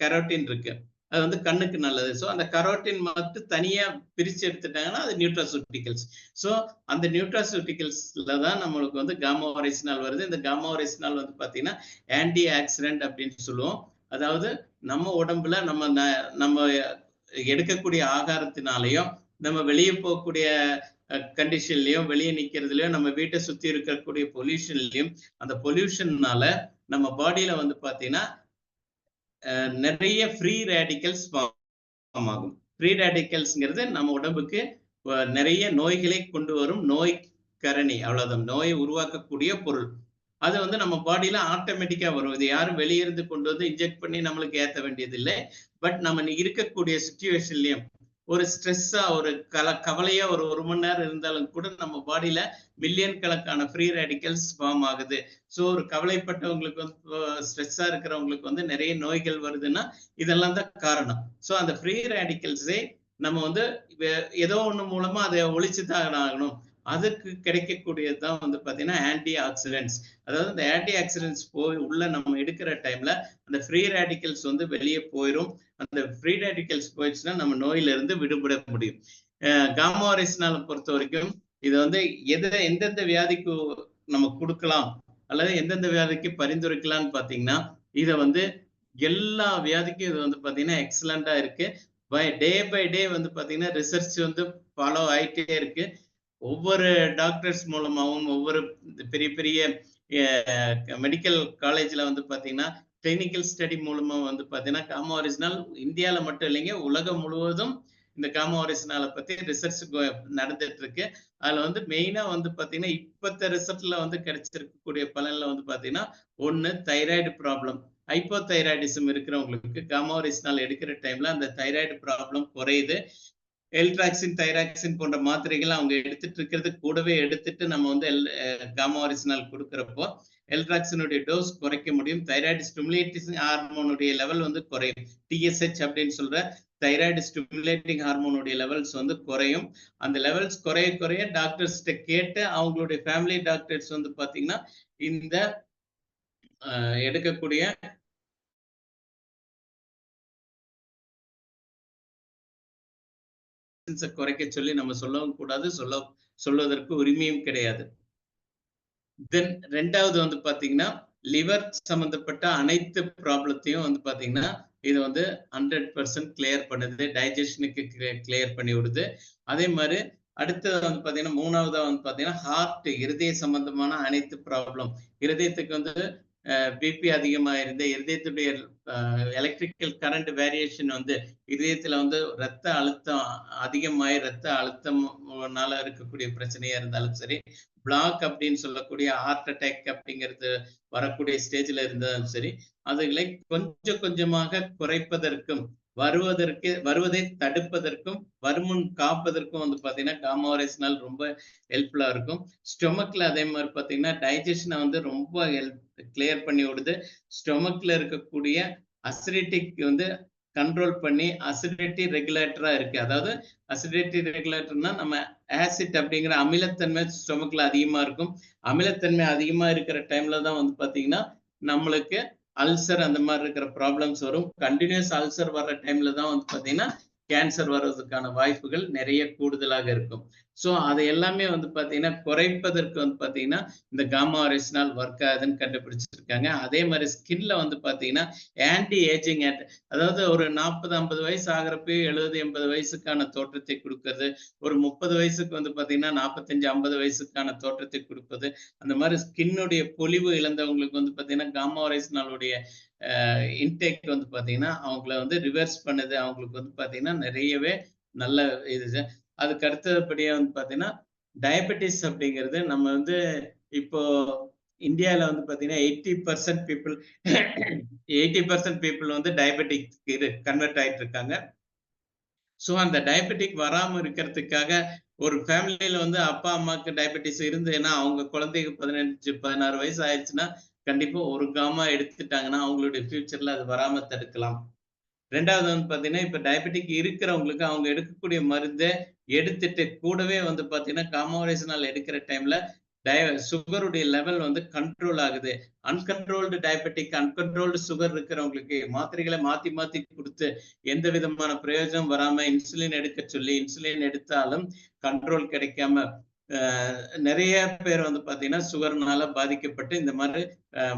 கெரோட்டின் இருக்கு, அது வந்து கண்ணுக்கு நல்லது. ஸோ அந்த கரோட்டின் மட்டும் தனியா பிரிச்சு எடுத்துட்டாங்கன்னா அது நியூட்ராசூட்டிகல்ஸ். ஸோ அந்த நியூட்ராசூட்டிகல்ஸ்ல தான் நம்மளுக்கு வந்து காமா ஒரைசினால் வருது. இந்த காமா ஒரைசினால் வந்து பாத்தீங்கன்னா ஆன்டி ஆக்சிடென்ட் அப்படின்னு சொல்லுவோம். அதாவது நம்ம உடம்புல நம்ம எடுக்கக்கூடிய ஆகாரத்தினாலையும், நம்ம வெளியே போகக்கூடிய கண்டிஷன்லயும், வெளியே நிக்கிறதுலயும், நம்ம வீட்டை சுத்தி இருக்கக்கூடிய பொல்யூஷன்லயும், அந்த பொல்யூஷன்னால நம்ம பாடியில வந்து பாத்தீங்கன்னா நிறைய ஃப்ரீ ரேடிக்கல்ஸ் ஃபார்ம் ஆகும். ஃப்ரீ ரேடிக்கல்ஸ்ங்கிறது நம்ம உடம்புக்கு நிறைய நோய்களை கொண்டு வரும் நோய் கரணி, அவ்வளவுதான், நோயை உருவாக்கக்கூடிய பொருள். அது வந்து நம்ம பாடியில ஆட்டோமேட்டிக்கா வரும். இது யாரும் வெளியிருந்து கொண்டு வந்து இன்ஜெக்ட் பண்ணி நம்மளுக்கு ஏத்த வேண்டியது இல்லை. பட் நம்ம இருக்கக்கூடிய சுச்சுவேஷன்லயும் ஒரு ஸ்ட்ரெஸ்ஸா, ஒரு கவலையா ஒரு மணி நேரம் இருந்தாலும் கூட நம்ம பாடியில மில்லியன் கணக்கான ஃப்ரீ ரேடிக்கல்ஸ் ஃபார்ம் ஆகுது. ஸோ ஒரு கவலைப்பட்டவங்களுக்கு வந்து, ஸ்ட்ரெஸ்ஸா இருக்கிறவங்களுக்கு வந்து நிறைய நோய்கள் வருதுன்னா இதெல்லாம் தான் காரணம். ஸோ அந்த ஃப்ரீ ரேடிக்கல்ஸே நம்ம வந்து ஏதோ ஒண்ணு மூலமா அதை ஒழிச்சுதான் ஆகணும். அதுக்கு கிடைக்கக்கூடியது தான் வந்து பாத்தீங்கன்னா ஆன்டி ஆக்சிடென்ட்ஸ். அதாவது இந்த ஆன்டி ஆக்சிடென்ட்ஸ் போய் உள்ள நம்ம எடுக்கிற டைம்ல அந்த ஃப்ரீ ரேடிக்கல்ஸ் வந்து வெளியே போயிடும். அந்த ஃப்ரீ ரேடிக்கல்ஸ் போயிடுச்சுன்னா நம்ம நோயில இருந்து விடுபட முடியும். காமா ஒரைசினால பொறுத்த வரைக்கும் இது வந்து எந்தெந்த வியாதிக்கு நம்ம கொடுக்கலாம் அல்லது எந்தெந்த வியாதிக்கு பரிந்துரைக்கலாம்னு பாத்தீங்கன்னா, இதை வந்து எல்லா வியாதிக்கும் இது வந்து பாத்தீங்கன்னா எக்ஸலண்டா இருக்கு. டே பை டே வந்து பாத்தீங்கன்னா ரிசர்ச் வந்து ஃபாலோ ஆயிட்டே இருக்கு. ஒவ்வொரு டாக்டர்ஸ் மூலமாகவும், ஒவ்வொரு பெரிய பெரிய மெடிக்கல் காலேஜ்ல வந்து பாத்தீங்கன்னா கிளினிக்கல் ஸ்டடி மூலமா வந்து பாத்தீங்கன்னா காமா ஒரைசினால் இந்தியால மட்டும் இல்லைங்க, உலகம் முழுவதும் இந்த காமா ஒரைசினால பத்தி ரிசர்ச் நடந்துட்டு இருக்கு. அதுல வந்து மெயினா வந்து பாத்தீங்கன்னா இப்பத்த ரிசல்ட்ல வந்து கிடைச்சிருக்கக்கூடிய பலன்ல வந்து பாத்தீங்கன்னா, ஒண்ணு தைராய்டு ப்ராப்ளம், ஹைப்போதைராய்டிசம் இருக்கிறவங்களுக்கு காமா ஒரைசினால் எடுக்கிற டைம்ல அந்த தைராய்டு ப்ராப்ளம் குறையுது. எல்ட்ராக்சின், தைராக்சின் போன்ற மாத்திரைகள் அவங்க எடுத்துட்டு இருக்கிறது கூடவே எடுத்துட்டு நம்ம வந்து காமா ஒரைசினால் கொடுக்கிறப்போ எல்ட்ராக்சினுடைய டோஸ் குறைக்க முடியும். தைராய்டு ஸ்டிமுலேட்டிங் ஹார்மோனுடைய லெவல் வந்து குறையும். டிஎஸ்ஹெச் அப்படின்னு சொல்ற தைராய்டு ஸ்டிமுலேட்டிங் ஹார்மோனுடைய லெவல்ஸ் வந்து குறையும். அந்த லெவல்ஸ் குறைய குறைய டாக்டர்ஸ்கிட்ட கேட்டு அவங்களுடைய ஃபேமிலி டாக்டர்ஸ் வந்து பாத்தீங்கன்னா இந்த எடுக்கக்கூடிய குறைக்க சொல்லி நம்ம சொல்லவும் கூடாது, சொல்வதற்கு உரிமையும் கிடையாது. தென் ரெண்டாவது வந்து பாத்தீங்கன்னா லிவர் சம்பந்தப்பட்ட அனைத்து ப்ராப்ளத்தையும் வந்து பாத்தீங்கன்னா இது வந்து 100% கிளியர் பண்ணுது, டைஜஷனுக்கு கிளியர் பண்ணி விடுது. அதே மாதிரி அடுத்தது வந்து பாத்தீங்கன்னா மூணாவதா வந்து பாத்தீங்கன்னா ஹார்ட், இருதய சம்பந்தமான அனைத்து ப்ராப்ளம், இருதயத்துக்கு வந்து பிபி அதிகமா இருந்து இருதயத்துடைய எலக்ட்ரிக்கல் கரண்ட் வேரியேஷன் வந்து இதயத்துல வந்து ரத்த அழுத்தம் அதிகமாயி ரத்த அழுத்தம்னால இருக்கக்கூடிய பிரச்சனையா இருந்தாலும் சரி, பிளாக் அப்படின்னு சொல்லக்கூடிய ஹார்ட் அட்டாக் அப்படிங்கிறது வரக்கூடிய ஸ்டேஜ்ல இருந்தாலும் சரி, அதுகளை கொஞ்சம் கொஞ்சமாக குறைப்பதற்கும் வருவதை தடுப்பதற்கும் வருமுன் காப்பதற்கும் வந்து பாத்தீங்கன்னா காமா ஒரைசினால் ரொம்ப ஹெல்ப்ஃபுல்லா இருக்கும். ஸ்டொமக்ல அதே மாதிரி பாத்தீங்கன்னா டைஜஷனை வந்து ரொம்ப கிளியர் பண்ணி விடுது. ஸ்டொமக்ல இருக்கக்கூடிய அசிடிட்டிக் வந்து கண்ட்ரோல் பண்ணி அசிடிட்டி ரெகுலேட்டரா இருக்கு. அதாவது அசிடிட்டி ரெகுலேட்டர்னா நம்ம ஆசிட் அப்படிங்கிற அமிலத்தன்மை ஸ்டொமக்ல அதிகமா இருக்கும். அமிலத்தன்மை அதிகமா இருக்கிற டைம்ல தான் வந்து பாத்தீங்கன்னா நம்மளுக்கு அல்சர் அந்த மாதிரி இருக்கிற ப்ராப்ளம்ஸ் வரும். கண்டினியூஸ் அல்சர் வர்ற டைம்ல தான் வந்து பாத்தீங்கன்னா கேன்சர் வர்றதுக்கான வாய்ப்புகள் நிறைய கூடுதலாக இருக்கும். ஸோ அதை எல்லாமே வந்து பாத்தீங்கன்னா குறைப்பதற்கு வந்து பாத்தீங்கன்னா இந்த காமா ஒரைசினால் ஒர்க் ஆகுதுன்னு கண்டுபிடிச்சிருக்காங்க. அதே மாதிரி ஸ்கின்ல வந்து பாத்தீங்கன்னா ஆன்டி ஏஜிங், அதாவது ஒரு 40-50 வயசு ஆகிறப்ப 70-80 வயசுக்கான தோற்றத்தை கொடுக்கறது, ஒரு 30 வயசுக்கு வந்து பாத்தீங்கன்னா 45-50 வயசுக்கான தோற்றத்தை கொடுப்பது, அந்த மாதிரி ஸ்கின்னுடைய பொலிவு இழந்தவங்களுக்கு வந்து பாத்தீங்கன்னா காமா ஒரைசினாலுடைய இன்டேக் வந்து பாத்தீங்கன்னா அவங்கள வந்து ரிவர்ஸ் பண்ணுது. அவங்களுக்கு வந்து பாத்தீங்கன்னா நிறையவே நல்ல இது. அதுக்கு அடுத்தபடியா வந்து பாத்தீங்கன்னா டயபெட்டிஸ் அப்படிங்கிறது நம்ம வந்து இப்போ இந்தியால வந்து பாத்தீங்கன்னா 80% பீப்புள் வந்து டயபெட்டிக் கன்வெர்ட் ஆயிட்டு இருக்காங்க. ஸோ அந்த டயபெட்டிக் வராமல் இருக்கிறதுக்காக ஒரு ஃபேமிலியில வந்து அப்பா அம்மாவுக்கு டயபெட்டிஸ் இருந்ததுன்னா அவங்க குழந்தைக்கு 15-16 வயசு ஆயிடுச்சுன்னா கண்டிப்பா ஒரு காமா எடுத்துட்டாங்கன்னா அவங்களுடைய ஃபியூச்சர்ல அது வராம தடுக்கலாம். ரெண்டாவது வந்து பாத்தீங்கன்னா இப்ப டயபெட்டிக் இருக்கிறவங்களுக்கு அவங்க எடுக்கக்கூடிய மருந்தை எடுத்துட்டு கூடவே வந்து பாத்தீங்கன்னா காமோரேசனால் எடுக்கிற டைம்ல சுகருடைய லெவல் வந்து கண்ட்ரோல் ஆகுது. அன்கண்ட்ரோல்டு டயபெட்டிக், அன்கண்ட்ரோல்டு சுகர் இருக்கிறவங்களுக்கு மாத்திரைகளை மாத்தி மாத்தி கொடுத்து எந்த விதமான பிரயோஜனம் வராம இன்சுலின் எடுக்க சொல்லி இன்சுலின் எடுத்தாலும் கண்ட்ரோல் கிடைக்காம நிறைய பேர் வந்து பாத்தீங்கன்னா சுகர்னால பாதிக்கப்பட்டு இந்த மாதிரி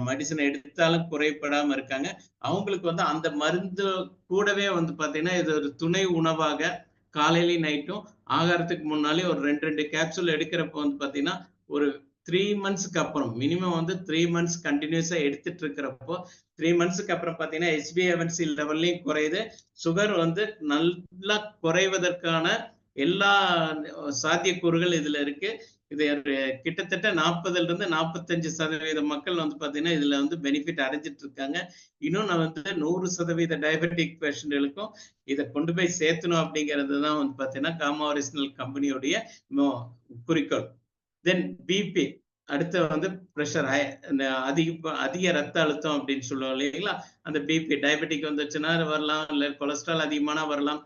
மெடிசன் எடுத்தாலும் குறைபடாம இருக்காங்க. அவங்களுக்கு வந்து அந்த மருந்து கூடவே வந்து பாத்தீங்கன்னா இது ஒரு துணை உணவாக காலையிலயும் நைட்டும் ஆகாரத்துக்கு முன்னாலே ஒரு 2 கேப்சூல் எடுக்கிறப்ப வந்து பாத்தீங்கன்னா ஒரு 3 மந்த்ஸ்க்கு அப்புறம் மினிமம் வந்து 3 மந்த்ஸ் கண்டினியூஸா எடுத்துட்டு இருக்கிறப்போ 3 மந்த்ஸ்க்கு அப்புறம் பாத்தீங்கன்னா HbA1c லெவல்லையும் குறையுது. சுகர் வந்து நல்லா குறைவதற்கான எல்லா சாத்தியக்கூறுகள் இதுல இருக்கு. இது கிட்டத்தட்ட 40% 45% மக்கள் வந்து பாத்தீங்கன்னா இதுல வந்து பெனிஃபிட் அடைஞ்சிட்டு இருக்காங்க. இன்னும் நான் வந்து 100% டயபெட்டிக் பேஷண்ட்களுக்கும் இதை கொண்டு போய் சேர்த்தணும் அப்படிங்கிறது தான் வந்து பாத்தீங்கன்னா காமா ஒரிஜினல் கம்பெனியோடைய குறிக்கோள். தென் பிபி, அடுத்து வந்து பிரஷர், அதிக ரத்த அழுத்தம் அப்படின்னு சொல்லுவோம் இல்லைங்களா, அந்த பிபி டயபெட்டிக் வந்துச்சுன்னா வரலாம், இல்லை கொலஸ்ட்ரால் அதிகமான வரலாம்.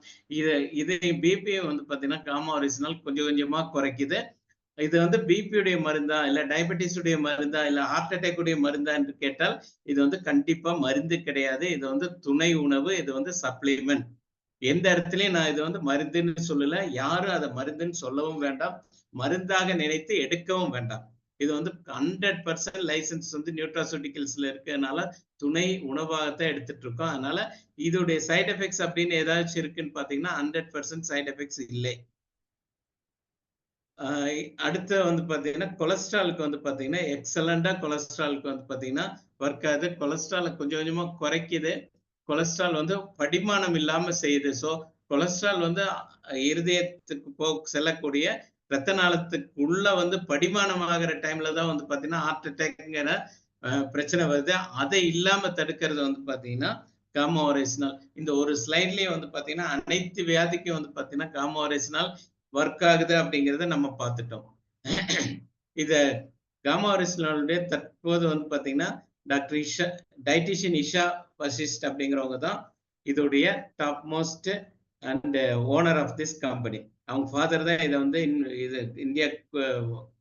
இது பிபி வந்து பாத்தீங்கன்னா காமா ஒரிஜினல் கொஞ்சம் கொஞ்சமா குறைக்குது. இது வந்து பிபியுடைய மருந்தா இல்ல டயபெட்டிஸ் உடைய மருந்தா இல்ல ஹார்ட் அட்டாக் உடைய மருந்தா என்று கேட்டால் இது வந்து கண்டிப்பா மருந்து கிடையாது. இது வந்து துணை உணவு, இது வந்து சப்ளிமெண்ட். எந்த இடத்துலயும் நான் இது வந்து மருந்துன்னு சொல்லல, யாரும் அதை மருந்துன்னு சொல்லவும் வேண்டாம், மருந்தாக நினைத்து எடுக்கவும் வேண்டாம். இது வந்து 100% லைசன்ஸ் வந்து நியூட்ராசூட்டிகல்ஸ்ல இருக்கிறதுனால துணை உணவாகத்தான் எடுத்துட்டு இருக்கோம். அதனால இதோடைய சைட் எஃபெக்ட்ஸ் அப்படின்னு ஏதாச்சும் இருக்குன்னு பாத்தீங்கன்னா 100% சைட் எஃபெக்ட்ஸ் இல்லை. அடுத்து வந்து பாத்தீங்கன்னா கொலஸ்ட்ராலுக்கு வந்து பாத்தீங்கன்னா எக்ஸலண்டா கொலஸ்ட்ராலுக்கு வந்து பாத்தீங்கன்னா ஒர்க் ஆகுது. கொலஸ்ட்ராலை கொஞ்சம் கொஞ்சமா குறைக்குது. கொலஸ்ட்ரால் வந்து படிமானம் இல்லாம செய்யுது. ஸோ கொலஸ்ட்ரால் வந்து இருதயத்துக்கு செல்லக்கூடிய ரத்த நாளத்துக்கு உள்ள வந்து படிமானமாகிற டைம்ல தான் வந்து பாத்தீங்கன்னா ஹார்ட் அட்டாக்ங்கிற பிரச்சனை வருது. அதை இல்லாம தடுக்கிறது வந்து பாத்தீங்கன்னா காமா ஒரிஜினல். இந்த ஒரு ஸ்லைட்லயே வந்து பாத்தீங்கன்னா அனைத்து வியாதிக்கும் வந்து பாத்தீங்கன்னா காமா ஒரிஜினல் ஒர்க் ஆகுது அப்படிங்கிறத நம்ம பார்த்துட்டோம். இத காமா ஒரிஜினலுடைய தற்போது வந்து பாத்தீங்கன்னா டாக்டர் இஷா, டயட்டிஷியன் இஷா வசிஷ்ட் அப்படிங்கிறவங்க தான் இதோடைய top most and owner of this company. அவங்க ஃபாதர் தான் இதை வந்து இது இந்தியா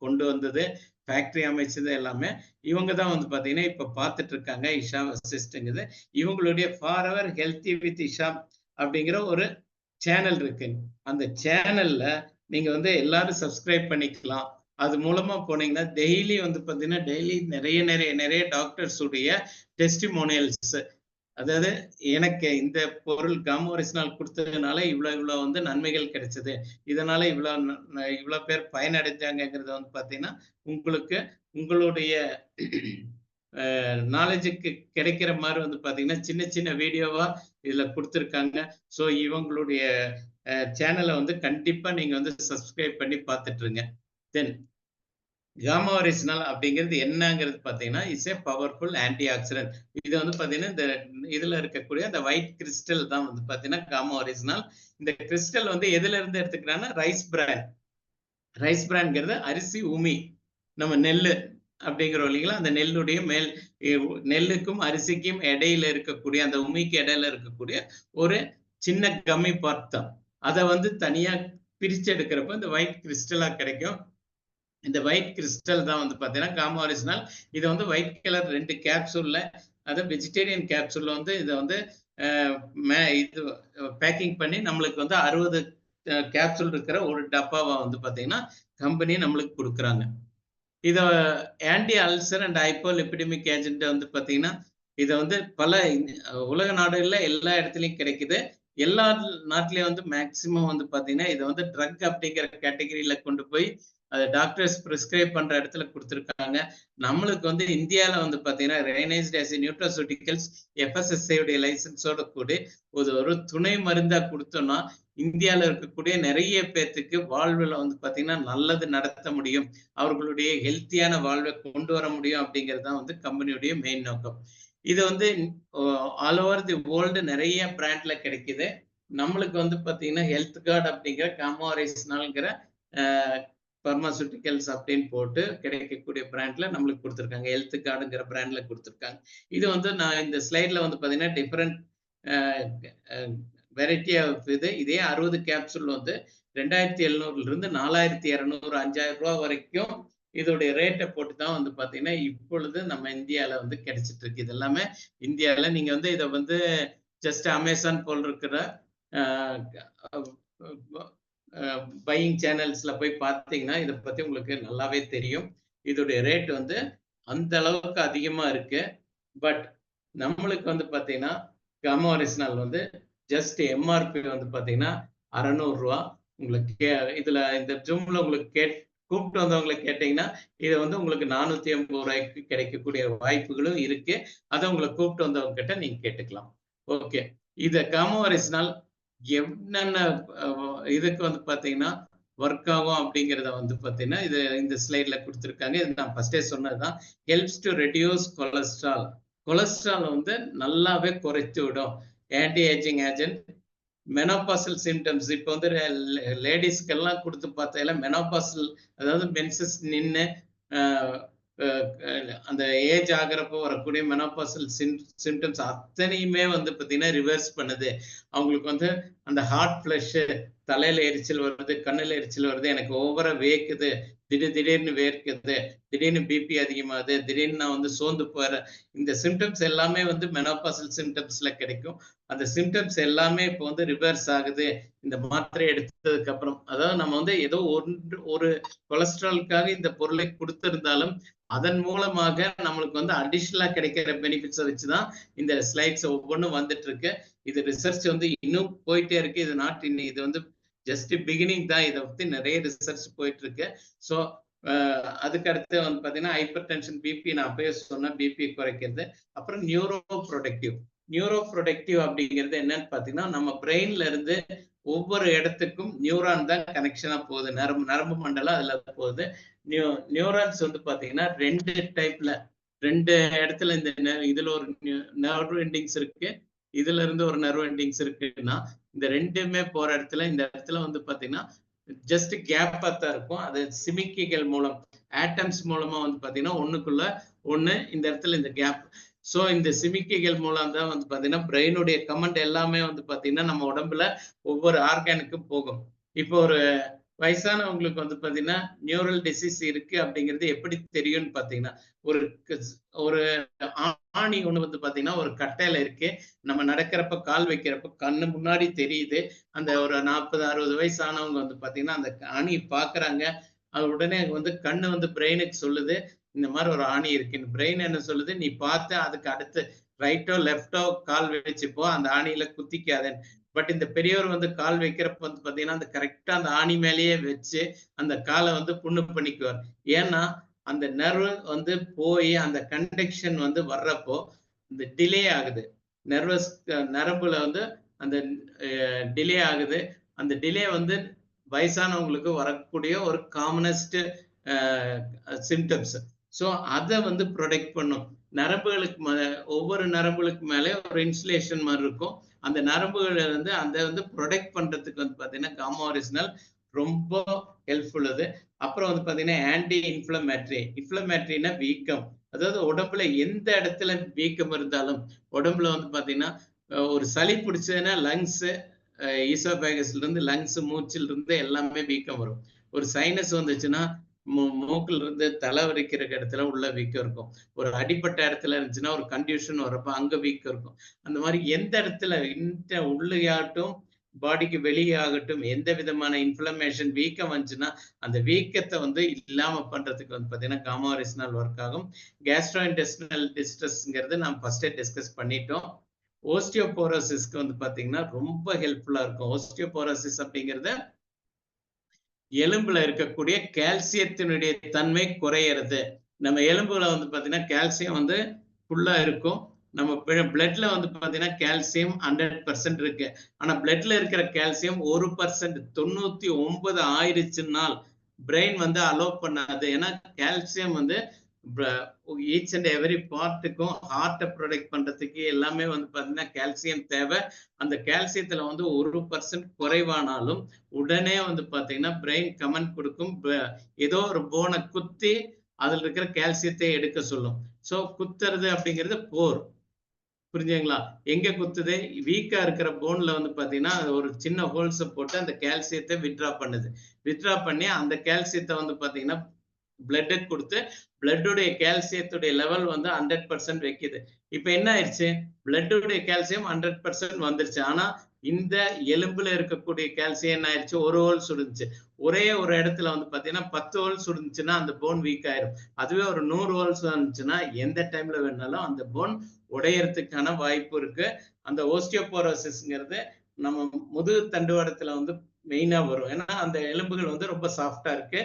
கொண்டு வந்தது, ஃபேக்டரி அமைச்சது எல்லாமே இவங்க தான் வந்து பாத்தீங்கன்னா இப்ப பார்த்துட்டு இருக்காங்க. இஷா வசிஷ்ட்ங்கிறது இவங்களுடைய ஃபார் ஹெல்த்தி வித் இஷா அப்படிங்கிற ஒரு சேனல் இருக்கு. அந்த சேனல்ல நீங்க வந்து எல்லாரும் சப்ஸ்கிரைப் பண்ணிக்கலாம். அது மூலமா போனீங்கன்னா டெய்லி வந்து பாத்தீங்கன்னா டெய்லி நிறைய டாக்டர்ஸ் உடைய டெஸ்டிமோனியல்ஸ், அதாவது எனக்கு இந்த பொருள் காமா ஒரிஜினல் கொடுத்ததுனால இவ்வளவு வந்து நன்மைகள் கிடைச்சது, இதனால இவ்வளவு பேர் பயனடைஞ்சாங்கிறத வந்து பாத்தீங்கன்னா உங்களுக்கு உங்களுடைய நாலேஜுக்கு கிடைக்கிற மாதிரி வந்து பாத்தீங்கன்னா சின்ன சின்ன வீடியோவா இதுல கொடுத்துருக்காங்க. ஸோ இவங்களுடைய சேனலை வந்து கண்டிப்பா நீங்க வந்து சப்ஸ்கிரைப் பண்ணி பார்த்துட்டு இருங்க. தென் காமா ஒரிஜினல் அப்படிங்கிறது என்னங்கிறது பாத்தீங்கன்னா it's A powerful anti accident. இது வந்து பாத்தீங்கன்னா இந்த இதுல இருக்கக்கூடிய அந்த ஒயிட் கிறிஸ்டல் தான் வந்து பாத்தீங்கன்னா காமா ஒரிஜினல். இந்த கிறிஸ்டல் வந்து எதுல இருந்து எடுத்துக்கிறாங்கன்னா ரைஸ் பிரான்ங்கிறது அரிசி உமி, நம்ம நெல்லு அப்படிங்கிறோம் இல்லைங்களா, அந்த நெல்லுடைய நெல்லுக்கும் அரிசிக்கும் இடையில இருக்கக்கூடிய அந்த உமிக்கு இடையில இருக்கக்கூடிய ஒரு சின்ன கம்மி பார்ட் தான். அதை வந்து தனியா பிரிச்சு எடுக்கிறப்ப இந்த ஒயிட் கிறிஸ்டலா கிடைக்கும். இந்த ஒயிட் கிறிஸ்டல் தான் வந்து பாத்தீங்கன்னா காமா ஒரிஜினல். இதை வந்து ஒயிட் கலர் 2 கேப்சூல்ல, அது வெஜிடேரியன் கேப்சூல்ல வந்து இதை வந்து இது பேக்கிங் பண்ணி நம்மளுக்கு வந்து 60 கேப்சூல் இருக்கிற ஒரு டப்பாவா வந்து பாத்தீங்கன்னா கம்பெனி நம்மளுக்கு கொடுக்குறாங்க. இத ஆன்டி அல்சர் அண்ட் ஹைப்போலிபிடமிக் ஏஜென்ட் வந்து பாத்தீங்கன்னா இதை வந்து பல உலக நாடுகள்ல எல்லா இடத்துலயும் கிடைக்குது. எல்லா நாட்டிலயும் வந்து மேக்சிமம் வந்து பாத்தீங்கன்னா இதை வந்து ட்ரக் அப்படிங்கிற கேட்டகரியில கொண்டு போய் அதை டாக்டர்ஸ் பிரிஸ்கிரைப் பண்ற இடத்துல கொடுத்துருக்காங்க. நம்மளுக்கு வந்து இந்தியாவில வந்து பாத்தீங்கன்னா ரெகனைஸ்ட் ஆஸ் நியூட்ராசூட்டிகல்ஸ் FSSAI உடைய லைசன்ஸோட கூட ஒரு துணை மருந்தா கொடுத்தோம்னா இந்தியாவில இருக்கக்கூடிய நிறைய பேர்த்துக்கு வாழ்வுல வந்து பாத்தீங்கன்னா நல்லது நடத்த முடியும், அவர்களுடைய ஹெல்த்தியான வாழ்வை கொண்டு வர முடியும் அப்படிங்கிறது தான் வந்து கம்பெனியுடைய மெயின் நோக்கம். இது வந்து ஆல் ஓவர் தி வேர்ல்டு நிறைய பிராண்ட்ல கிடைக்குது. நம்மளுக்கு வந்து பாத்தீங்கன்னா ஹெல்த் கார்டு அப்படிங்கிற காமோரிஸ்னால்ங்கிற பர்மாசூட்டிக்கல்ஸ் அப்படின்னு போட்டு கிடைக்கக்கூடிய பிராண்ட்ல நம்மளுக்கு கொடுத்துருக்காங்க. ஹெல்த் கார்டுங்கிற பிராண்ட்ல கொடுத்துருக்காங்க. இது வந்து நான் இந்த ஸ்லைட்ல வந்து பாத்தீங்கன்னா டிஃபரெண்ட் வெரைட்டி ஆஃப் இதே 60 கேப்சூல் வந்து 2700 இருந்து 4200 5000 ரூபாய் வரைக்கும் இதோடைய ரேட்டை போட்டு தான் வந்து பாத்தீங்கன்னா இப்பொழுது நம்ம இந்தியால வந்து கிடைச்சிட்டு இருக்கு. இது எல்லாமே இந்தியால நீங்க வந்து இதை வந்து ஜஸ்ட் அமேசான் போல் இருக்கிற பையிங் சேனல்ஸ்ல போய் பார்த்தீங்கன்னா இதை பத்தி உங்களுக்கு நல்லாவே தெரியும். இதோடைய ரேட் வந்து அந்த அளவுக்கு அதிகமா இருக்கு. பட் நம்மளுக்கு வந்து பாத்தீங்கன்னா காமா ஒரிஜினல் வந்து ஜஸ்ட் எம்ஆர்பி வந்து பாத்தீங்கன்னா 600 ரூபா. உங்களுக்கு இதுல இந்த ஜூம்ல உங்களுக்கு கூப்பிட்டு வந்தவங்களை கேட்டீங்கன்னா இதை வந்து உங்களுக்கு 450 ரூபாய்க்கு கிடைக்கக்கூடிய வாய்ப்புகளும் இருக்கு. அதை உங்களை கூப்பிட்டு வந்தவங்க கிட்ட நீங்க கேட்டுக்கலாம். ஓகே, இத காமா ஒரிஜினல் என்னென்ன இதுக்கு வந்து பாத்தீங்கன்னா ஒர்க் ஆகும் அப்படிங்கிறத வந்து பாத்தீங்கன்னா இது இந்த ஸ்லைட்ல கொடுத்துருக்காங்க. இது நான் ஃபர்ஸ்டே சொன்னதுதான். Helps to reduce cholesterol. Cholesterol வந்து நல்லாவே குறைத்து விடும். Anti ageing agent. Menopausal symptoms இப்போ வந்து லேடிஸ்க்கெல்லாம் கொடுத்து பார்த்ததில்ல மெனோபாசல், அதாவது மென்சஸ் நின்று அந்த ஏஜ் ஆகிறப்போ வரக்கூடிய மெனோபாசல் சிம்டம்ஸ் அத்தனையுமே வந்து பார்த்தீங்கன்னா ரிவர்ஸ் பண்ணுது. அவங்களுக்கு வந்து அந்த ஹார்ட் ஃப்ளஷ், தலையில எரிச்சல் வருது, கண்ணுல எரிச்சல் வருது, எனக்கு ஓவரா வேக்குது, திடீர்னு வேர்க்குது, திடீர்னு பிபி அதிகமாகுது, திடீர்னு நான் வந்து சோர்ந்து போறேன். இந்த சிம்டம்ஸ் எல்லாமே வந்து மெனோபாசல் சிம்டம்ஸ்ல கிடைக்கும். அந்த சிம்டம்ஸ் எல்லாமே இப்போ வந்து ரிவர்ஸ் ஆகுது இந்த மாத்திரை எடுத்ததுக்கு அப்புறம். அதாவது நம்ம வந்து ஏதோ ஒரு கொலஸ்ட்ராலுக்காக இந்த பொருளை கொடுத்திருந்தாலும் அதன் மூலமாக நம்மளுக்கு வந்து அடிஷனலா கிடைக்கிற பெனிஃபிட்ஸை வச்சுதான் இந்த ஸ்லைட்ஸ் ஒவ்வொன்றும் வந்துட்டு இருக்கு. இது ரிசர்ச் வந்து இன்னும் போயிட்டே இருக்கு. இது இது வந்து ஜஸ்ட் பிகினிங் தான். இதை பத்தி நிறைய ரிசர்ச் போயிட்டு இருக்கு. ஸோ அதுக்கு அடுத்து வந்து பாத்தீங்கன்னா ஹைப்பர் டென்ஷன், பிபி, நான் அப்பயே சொன்னேன் பிபி குறைக்கிறது. அப்புறம் நியூரோ ப்ரொடக்டிவ் அப்படிங்கிறது என்னன்னு பாத்தீங்கன்னா நம்ம பிரெயின்ல இருந்து ஒவ்வொரு இடத்துக்கும் நியூரான் தான் கனெக்ஷனா போகுது. நரம்பு மண்டலம் அதுல போகுது. நியூரான்ஸ் வந்து பாத்தீங்கன்னா ரெண்டு இடத்துல இந்த இதுல ஒரு நர்வ் எண்டிங்ஸ் இருக்கு, இதுல இருந்து ஒரு நர்வ் எண்டிங்ஸ் இருக்குன்னா இந்த ரெண்டுமே போற இடத்துல இந்த இடத்துல வந்து பாத்தீங்கன்னா ஜஸ்ட் கேப்பா தான் இருக்கும். அது சிமிக்கிகள் மூலம், ஆட்டம்ஸ் மூலமா வந்து பாத்தீங்கன்னா ஒண்ணுக்குள்ள ஒண்ணு இந்த இடத்துல இந்த கேப். ஸோ இந்த சிமிக்கைகள் மூலம் தான் வந்து பாத்தீங்கன்னா பிரெயினுடைய கமெண்ட் எல்லாமே வந்து பாத்தீங்கன்னா நம்ம உடம்புல ஒவ்வொரு ஆர்கானுக்கும் போகும். இப்போ ஒரு வயசானவங்களுக்கு வந்து பாத்தீங்கன்னா நியூரல் டிசீஸ் இருக்கு அப்படிங்கிறது எப்படி தெரியும்னு பாத்தீங்கன்னா ஒரு ஆணி ஒண்ணு வந்து பாத்தீங்கன்னா ஒரு கட்டையில இருக்கு, நம்ம நடக்கிறப்ப கால் வைக்கிறப்ப கண்ணு முன்னாடி தெரியுது. அந்த ஒரு 40-60 வயசு ஆனவங்க வந்து பாத்தீங்கன்னா அந்த ஆணி பாக்குறாங்க. அது உடனே வந்து கண்ணு வந்து பிரெயினுக்கு சொல்லுது இந்த மாதிரி ஒரு ஆணி இருக்குன்னு. பிரெயின் என்ன சொல்லுது, நீ பார்த்து அதுக்கு அடுத்து ரைட்டோ லெப்டோ கால் வச்சுப்போ, அந்த ஆணியில குத்திக்காதேன்னு. பட் இந்த பெரியவர் வந்து கால் வைக்கிறப்ப வந்து பாத்தீங்கன்னா அந்த கரெக்டா அந்த ஆணி மேலேயே வச்சு அந்த காலை வந்து புண்ணு பண்ணிக்குவார். ஏன்னா அந்த நர்வ் வந்து போய் அந்த கண்டக்ஷன் வந்து வர்றப்போ இந்த டிலே ஆகுது. நரம்புல வந்து அந்த டிலே ஆகுது. அந்த டிலே வந்து வயசானவங்களுக்கு வரக்கூடிய ஒரு காமனஸ்ட் சிம்டம்ஸ். ஸோ அதை வந்து ப்ரொடெக்ட் பண்ணும். நரம்புகளுக்கு ஒவ்வொரு நரம்புகளுக்கு மேலே ஒரு இன்சுலேஷன் மாதிரி இருக்கும். அந்த நரம்புகளை வந்து அந்த வந்து ப்ரொடெக்ட் பண்றதுக்கு வந்து பாத்தீங்கன்னா காமா ஒரிஜினல் ரொம்ப ஹெல்ப்ஃபுல். அது அப்புறம் வந்து பாத்தீங்கன்னா ஆன்டி இன்ஃப்ளமேட்டரினா வீக்கம். அதாவது உடம்புல எந்த இடத்துல வீக்கம் இருந்தாலும், உடம்புல வந்து பாத்தீங்கன்னா ஒரு சளி பிடிச்சதுன்னா லங்ஸ், ஈசோபேகஸ்ல இருந்து லங்ஸ், மூச்சில் இருந்து எல்லாமே வீக்கம் வரும். ஒரு சைனஸ் வந்துச்சுன்னா மூக்குல இருந்து தலை வரைக்கிற இடத்துல உள்ள வீக்கம் இருக்கும். ஒரு அடிப்பட்ட இடத்துல இருந்துச்சுன்னா ஒரு கன்டியூஷன் வரப்ப அங்க வீக்கம் இருக்கும். அந்த மாதிரி எந்த இடத்துல உள்ளாகட்டும் பாடிக்கு வெளியே ஆகட்டும் எந்த விதமான இன்ஃப்ளமேஷன் வீக்கம் வந்துச்சுன்னா அந்த வீக்கத்தை வந்து இல்லாம பண்றதுக்கு வந்து பாத்தீங்கன்னா காமா ஒரிஜினல் ஒர்க் ஆகும். கேஸ்ட்ரோஇன்டெஸ்டினல் டிஸ்ட்ரெஸ்ங்கிறது நம்ம ஃபர்ஸ்டே டிஸ்கஸ் பண்ணிட்டோம். ஓஸ்டியோபோரோசிஸ்க்கு வந்து பாத்தீங்கன்னா ரொம்ப ஹெல்ப்ஃபுல்லா இருக்கும். ஓஸ்டியோபோரோசிஸ் அப்படிங்கிறத எலும்புல இருக்கக்கூடிய கால்சியத்தினுடைய தன்மை குறையிறது. நம்ம எலும்புல வந்து பாத்தீங்கன்னா கால்சியம் வந்து ஃபுல்லா இருக்கும். நம்ம பிளட்ல வந்து பாத்தீங்கன்னா கால்சியம் 100% இருக்கு. ஆனா பிளட்ல இருக்கிற கால்சியம் 1%, 99 ஆயிருச்சுன்னா பிரெயின் வந்து அலோவ் பண்ணாது. ஏன்னா கால்சியம் வந்து ஈச் அண்ட் எவரி பார்ட்டுக்கும் ஹார்ட்டை ப்ரொடெக்ட் பண்றதுக்கு எல்லாமே வந்து பார்த்தீங்கன்னா கால்சியம் தேவை. அந்த கால்சியத்துல வந்து 1% குறைவானாலும் உடனே வந்து பார்த்தீங்கன்னா பிரெயின் கமெண்ட் கொடுக்கும், ஏதோ ஒரு போனை குத்தி அதுல இருக்கிற கால்சியத்தை எடுக்க சொல்லும். ஸோ குத்துறது அப்படிங்கிறது போர், புரிஞ்சுங்களா? எங்க குத்துது? வீக்கா இருக்கிற போன்ல வந்து பாத்தீங்கன்னா ஒரு சின்ன ஹோல்ஸ் போட்டு அந்த கால்சியத்தை வித்ட்ரா பண்ணுது. வித்ட்ரா பண்ணி அந்த கால்சியத்தை வந்து பாத்தீங்கன்னா பிளட் கொடுத்து பிளட்டுடைய கால்சியத்துடைய லெவல் வந்து 100% வைக்குது. இப்ப என்ன ஆயிடுச்சு? பிளட்டுடைய கால்சியம் 100% வந்துருச்சு. ஆனா இந்த எலும்புல இருக்கக்கூடிய கால்சியம் என்ன ஆயிடுச்சு? ஒரு ஹோல் சுடுச்சு. ஒரே ஒரு இடத்துல வந்து பாத்தீங்கன்னா 10 ஹோல் சுடுச்சுன்னா அந்த போன் வீக் ஆயிரும். அதுவே ஒரு 100 ஹோல்ஸ் வந்துச்சுன்னா எந்த டைம்ல வேணாலும் அந்த போன் உடையறதுக்கான வாய்ப்பு இருக்கு. அந்த ஓஸ்டியோபோரோசிஸ்ங்கிறது நம்ம முதுகு தண்டுவடத்துல வந்து மெயினா வரும். ஏன்னா அந்த எலும்புகள் வந்து ரொம்ப சாஃப்டா இருக்கு.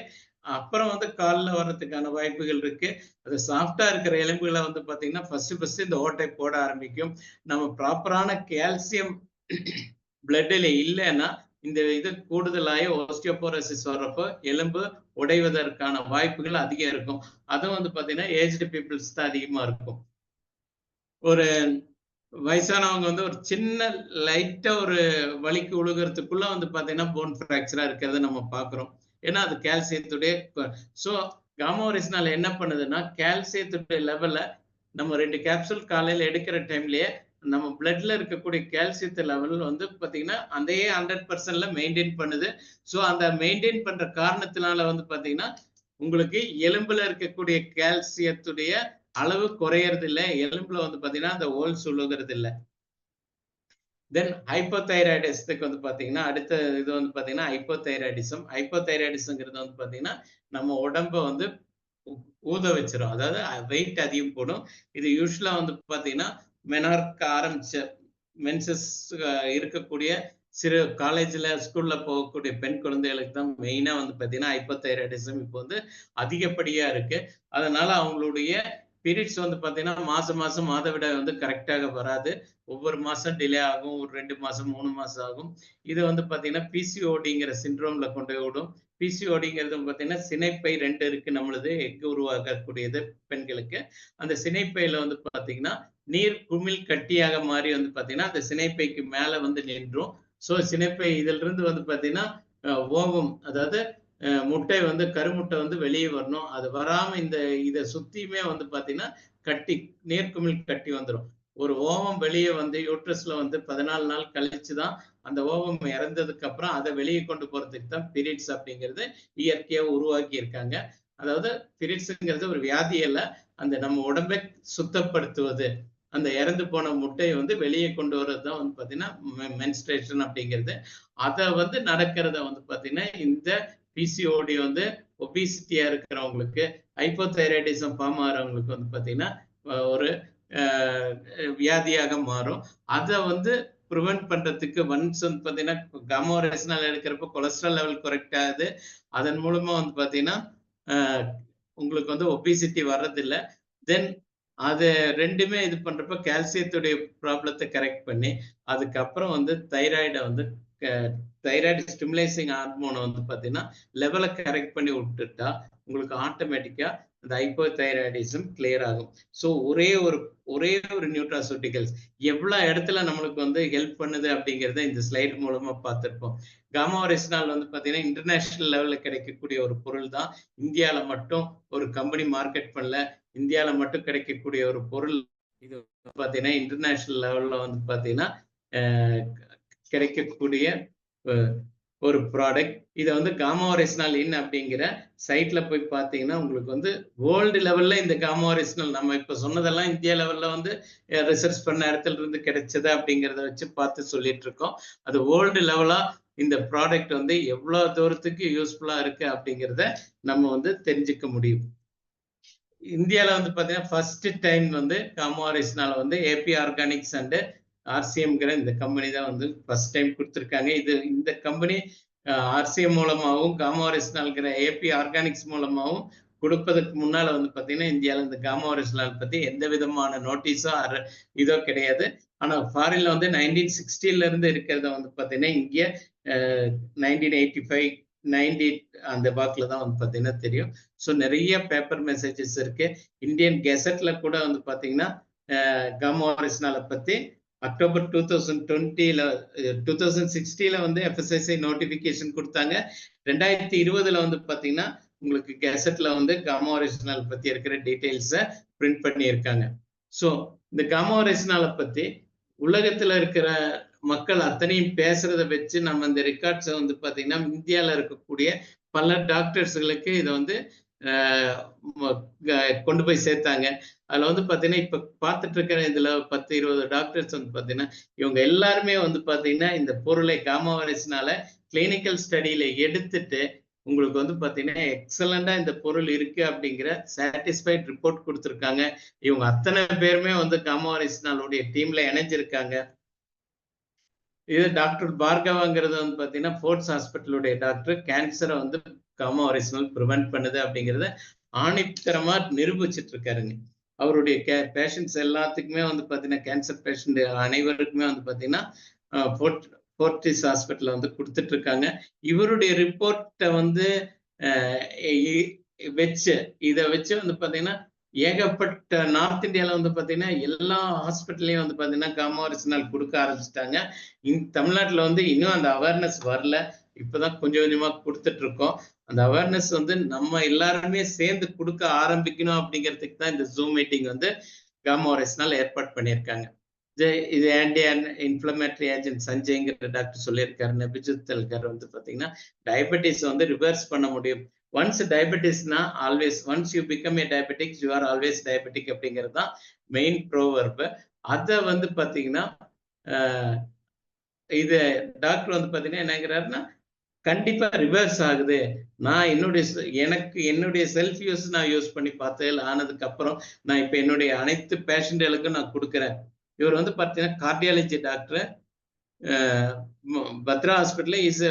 அப்புறம் வந்து காலில் வர்றதுக்கான வாய்ப்புகள் இருக்கு. அது சாஃப்டா இருக்கிற எலும்புகளை வந்து பாத்தீங்கன்னா ஃபர்ஸ்ட் இந்த ஓட்டை போட ஆரம்பிக்கும். நம்ம ப்ராப்பரான கால்சியம் பிளட்ல இல்லைன்னா இந்த இது கூடுதலாக ஓஸ்டியோபோரோசிஸ் வர்றப்போ எலும்பு உடைவதற்கான வாய்ப்புகள் அதிகம் இருக்கும். அதுவும் வந்து பாத்தீங்கன்னா ஏஜ்டு பீப்புள்ஸ் தான் அதிகமா இருக்கும். ஒரு வயசானவங்க வந்து ஒரு சின்ன லைட்டா ஒரு வலிக்கு உழுகிறதுக்குள்ள வந்து பாத்தீங்கன்னா போன் ஃப்ராக்சரா இருக்கிறத நம்ம பாக்குறோம். ஏன்னா அது கால்சியத்துடைய சோ காமாரிஸ்னால் என்ன பண்ணுதுன்னா கால்சியத்துடைய லெவலை நம்ம 2 கேப்சூல் காலையில எடுக்கிற டைம்லயே நம்ம பிளட்ல இருக்கக்கூடிய கால்சியத்து லெவல் வந்து பாத்தீங்கன்னா அதையே 100%ல மெயின்டைன் பண்ணுது. சோ அந்த மெயின்டைன் பண்ற காரணத்தினால வந்து பாத்தீங்கன்னா உங்களுக்கு எலும்புல இருக்கக்கூடிய கால்சியத்துடைய அளவு குறையறது இல்லை. எலும்புல வந்து பாத்தீங்கன்னா அந்த ஹோல்ஸ் உழுகிறது இல்லை. தென் ஹைப்போதைராய்டிசத்துக்கு வந்து பாத்தீங்கன்னா அடுத்த இது வந்து பாத்தீங்கன்னா ஹைப்போதைராய்டிசம். ஹைப்போதைராய்டிசம்ங்கிறது வந்து பாத்தீங்கன்னா நம்ம உடம்ப வந்து ஊத வச்சிரும். அதாவது வெயிட் அதிகம் போடும். இது யூஸ்வலா வந்து பாத்தீங்கன்னா மெனார்க் ஆரம்பிச்ச மென்சஸ் இருக்கக்கூடிய சிறு காலேஜ்ல ஸ்கூல்ல போகக்கூடிய பெண் குழந்தைகளுக்கு தான் மெயினா வந்து பாத்தீங்கன்னா ஹைப்போதைராய்டிசம் இப்போ வந்து அதிகப்படியா இருக்கு. அதனால அவங்களுடைய பீரியட்ஸ் வந்து பாத்தீங்கன்னா மாசம் மாதவிடாய் வந்து கரெக்டாக வராது. ஒவ்வொரு மாசம் டிலே ஆகும். ஒரு 2 மாசம் 3 மாசம் ஆகும். இது வந்து பாத்தீங்கன்னா பிசிஓடிங்கிற சிண்ட்ரோம்ல கொண்டு போய் விடும். பிசிஓடிங்கிறது பாத்தீங்கன்னா சினைப்பை 2 இருக்கு நம்மளுது, எஃகு உருவாக்கக்கூடியது பெண்களுக்கு. அந்த சினைப்பையில வந்து பாத்தீங்கன்னா நீர் குமிழ் கட்டியாக மாறி வந்து பாத்தீங்கன்னா அந்த சினைப்பைக்கு மேல வந்து நின்றும். சோ சினைப்பை இதுல இருந்து வந்து பாத்தீங்கன்னா ஓவம், அதாவது முட்டை வந்து கருமுட்டை வந்து வெளியே வரணும். அது வராம இதை சுத்தியுமே வந்து பாத்தீங்கன்னா கட்டி நீர்க்குமிழ் கட்டி வந்துடும். ஒரு ஓவம் வெளியே வந்து யூட்ரஸ்ல வந்து 14 நாள் கழிச்சுதான் அந்த ஓவம் இறந்ததுக்கு அப்புறம் அதை வெளியே கொண்டு போறதுக்கு தான் பீரியட்ஸ் அப்படிங்கிறது இயற்கையா உருவாக்கி இருக்காங்க. அதாவது பீரியட்ஸ்ங்கிறது ஒரு வியாதி அல்ல, அந்த நம்ம உடம்பை சுத்தப்படுத்துவது. அந்த இறந்து போன முட்டையை வந்து வெளியே கொண்டு வர்றது தான் வந்து பாத்தீங்கன்னா மென்ஸ்ட்ரேஷன் அப்படிங்கிறது. அதை வந்து நடக்கிறத வந்து பாத்தீங்கன்னா இந்த பிசிஓடி வந்து ஒபிசிட்டியா இருக்கிறவங்களுக்கு, ஹைப்போதைராய்டிசம் ஃபார்ம் ஆகிறவங்களுக்கு வந்து பாத்தீங்கன்னா ஒரு வியாதியாக மாறும். அதை வந்து ப்ரிவென்ட் பண்றதுக்கு ஒன்ஸ் வந்து பாத்தீங்கன்னா காமாரேஸ்னால் எடுக்கிறப்ப கொலஸ்ட்ரால் லெவல் கரெக்ட் ஆகுது. அதன் மூலமா வந்து பாத்தீங்கன்னா உங்களுக்கு வந்து ஒபிசிட்டி வர்றதில்லை. தென் அது ரெண்டுமே இது பண்றப்ப கால்சியத்துடைய ப்ராப்ளத்தை கரெக்ட் பண்ணி அதுக்கப்புறம் வந்து தைராய்டை வந்து தைராய்டு ஸ்டிமுலேசிங் ஹார்மோனை வந்து பாத்தீங்கன்னா லெவலை கரெக்ட் பண்ணி விட்டுட்டா உங்களுக்கு ஆட்டோமேட்டிக்கா அந்த ஹைப்போதைராய்டிசம் கிளியர் ஆகும். ஸோ ஒரே ஒரு நியூட்ராசூட்டிகல்ஸ் எவ்வளவு இடத்துல நம்மளுக்கு வந்து ஹெல்ப் பண்ணுது அப்படிங்கிறத இந்த ஸ்லைட் மூலமா பார்த்திருப்போம். காமாரெஸ்னால் வந்து பாத்தீங்கன்னா இன்டர்நேஷனல் லெவல்ல கிடைக்கக்கூடிய ஒரு பொருள் தான். இந்தியாவில மட்டும் ஒரு கம்பெனி மார்க்கெட் பண்ணல, இந்தியாவில மட்டும் கிடைக்கக்கூடிய ஒரு பொருள். இது பாத்தீங்கன்னா இன்டர்நேஷனல் லெவல்ல வந்து பாத்தீங்கன்னா கிடைக்கக்கூடிய ஒரு ப்ராடக்ட். இதை வந்து காமாரெஸ்னால் இன் அப்படிங்கிற சைட்ல போய் பார்த்தீங்கன்னா உங்களுக்கு வந்து வேர்ல்டு லெவல்ல இந்த காமாரெஸ்னால் நம்ம இப்ப சொன்னதெல்லாம் இந்தியா லெவல்ல வந்து ரிசர்ச் பண்ண இடத்துல இருந்து கிடைச்சது அப்படிங்கிறத வச்சு பார்த்து சொல்லிட்டு இருக்கோம். அது வேர்ல்டு லெவலா இந்த ப்ராடக்ட் வந்து எவ்வளவு தூரத்துக்கு யூஸ்ஃபுல்லா இருக்கு அப்படிங்கிறத நம்ம வந்து தெரிஞ்சுக்க முடியும். இந்தியாவில் வந்து பார்த்தீங்கன்னா ஃபர்ஸ்ட் டைம் வந்து காமாரெஸ்னால வந்து ஏபி ஆர்கானிக்ஸ் அண்ட் ஆர்சிஎம்ங்கிற இந்த கம்பெனி தான் வந்து ஃபர்ஸ்ட் டைம் கொடுத்துருக்காங்க. இந்த கம்பெனி ஆர்சிஎம் மூலமாகவும் காமாரெஸ்னால்ங்கிற ஏபி ஆர்கானிக்ஸ் மூலமாகவும் கொடுப்பதற்கு முன்னால வந்து பார்த்தீங்கன்னா இந்தியாவில் இந்த காமாரெஸ்னால் பத்தி எந்த விதமான நோட்டீஸோ இதோ கிடையாது. ஆனா ஃபாரின்ல வந்து 1960ல இருந்து இருக்கிறத வந்து பார்த்தீங்கன்னா இங்கே 1985 90 அந்த வாக்கில் தான் வந்து பார்த்தீங்கன்னா தெரியும். ஸோ நிறைய பேப்பர் மெசேஜஸ் இருக்கு. இந்தியன் கெசட்ல கூட வந்து பார்த்தீங்கன்னா காமா ஒரிஜினலை பற்றி அக்டோபர் 2020ல 2060ல வந்து எஃப்எஸ்எஸ்ஐ நோட்டிபிகேஷன் கொடுத்தாங்க. 2020ல வந்து பார்த்தீங்கன்னா உங்களுக்கு கெசட்ல வந்து காமா ஒரிஜினல் பத்தி இருக்கிற டீடைல்ஸை பிரிண்ட் பண்ணியிருக்காங்க. ஸோ இந்த காமா ஒரிஜினலை பத்தி உலகத்துல இருக்கிற மக்கள் அத்தனையும் பேசுறத வச்சு நம்ம இந்த ரெக்கார்ட்ஸை வந்து பார்த்தீங்கன்னா இந்தியாவில் இருக்கக்கூடிய பல டாக்டர்ஸ்களுக்கு இதை வந்து கொண்டு போய் சேர்த்தாங்க. அதுல வந்து பாத்தீங்கன்னா இப்ப பார்த்துட்டு இருக்கிற இதுல 10-20 டாக்டர்ஸ் வந்து பாத்தீங்கன்னா இவங்க எல்லாருமே வந்து பாத்தீங்கன்னா இந்த பொருளை காமா ஒரிஜினலை கிளினிக்கல் ஸ்டடியில எடுத்துட்டு உங்களுக்கு வந்து பாத்தீங்கன்னா எக்ஸலண்டா இந்த பொருள் இருக்கு அப்படிங்கிற சாட்டிஸ்ஃபைட் ரிப்போர்ட் கொடுத்துருக்காங்க. இவங்க அத்தனை பேருமே வந்து காமா ஒரிஜினலுடைய டீம்ல இணைஞ்சிருக்காங்க. இது டாக்டர் பார்கவாங்கிறது வந்து பாத்தீங்கன்னா ஃபோர்ட்ஸ் ஹாஸ்பிட்டலுடைய டாக்டர் கேன்சரை வந்து காமா ஒரிஜினல் ப்ரிவென்ட் பண்ணுது அப்படிங்கிறத ஆணித்தரமா நிரூபிச்சிட்டு இருக்காருங்க. அவருடைய பேஷண்ட்ஸ் எல்லாத்துக்குமே வந்து பாத்தீங்கன்னா கேன்சர் பேஷண்ட் அனைவருக்குமே வந்து பாத்தீங்கன்னா ஃபோர்ட்டிஸ் ஹாஸ்பிட்டல்ல வந்து கொடுத்துட்டு இருக்காங்க. இவருடைய ரிப்போர்ட்டை வந்து இதை வச்சு வந்து பாத்தீங்கன்னா ஏகப்பட்ட நார்த் இந்தியாவில் வந்து பாத்தீங்கன்னா எல்லா ஹாஸ்பிட்டல்லையும் வந்து பாத்தீங்கன்னா காமா ஒரிஜினல் கொடுக்க ஆரம்பிச்சிட்டாங்க. தமிழ்நாட்டில் வந்து இன்னும் அந்த அவேர்னஸ் வரல. இப்பதான் கொஞ்சம் கொஞ்சமா கொடுத்துட்டு இருக்கோம். அந்த அவேர்னஸ் வந்து நம்ம எல்லாருமே சேர்ந்து கொடுக்க ஆரம்பிக்கணும் அப்படிங்கிறதுக்கு தான் இந்த ஜூம் மீட்டிங் வந்து காமா ஒரிஜினல் ஏற்பாடு பண்ணியிருக்காங்க. இது ஆன்டி இன்ஃப்ளமேட்டரி ஏஜென்ட் சஞ்சய்ங்கிற டாக்டர் சொல்லியிருக்காரு. நபிஜுத் தல்கர் வந்து பாத்தீங்கன்னா டயபெட்டிஸ் வந்து ரிவர்ஸ் பண்ண முடியும். ஒன்ஸ் டயபெட்டிஸ்னா always, once you become a diabetic you are always diabetic அப்படிங்கிறது தான் மெயின் ப்ரோவர்பு. அதை வந்து பாத்தீங்கன்னா இது டாக்டர் வந்து பாத்தீங்கன்னா என்னங்கிறாருன்னா கண்டிப்பா ரிவர்ஸ் ஆகுது. நான் என்னுடைய செல்ஃப் யூஸ் நான் யூஸ் பண்ணி பார்த்ததில் ஆனதுக்கு அப்புறம் நான் இப்ப என்னுடைய அனைத்து பேஷண்ட்களுக்கும் நான் கொடுக்குறேன். இவர் வந்து பார்த்தீங்கன்னா cardiology doctor, Batra hospital is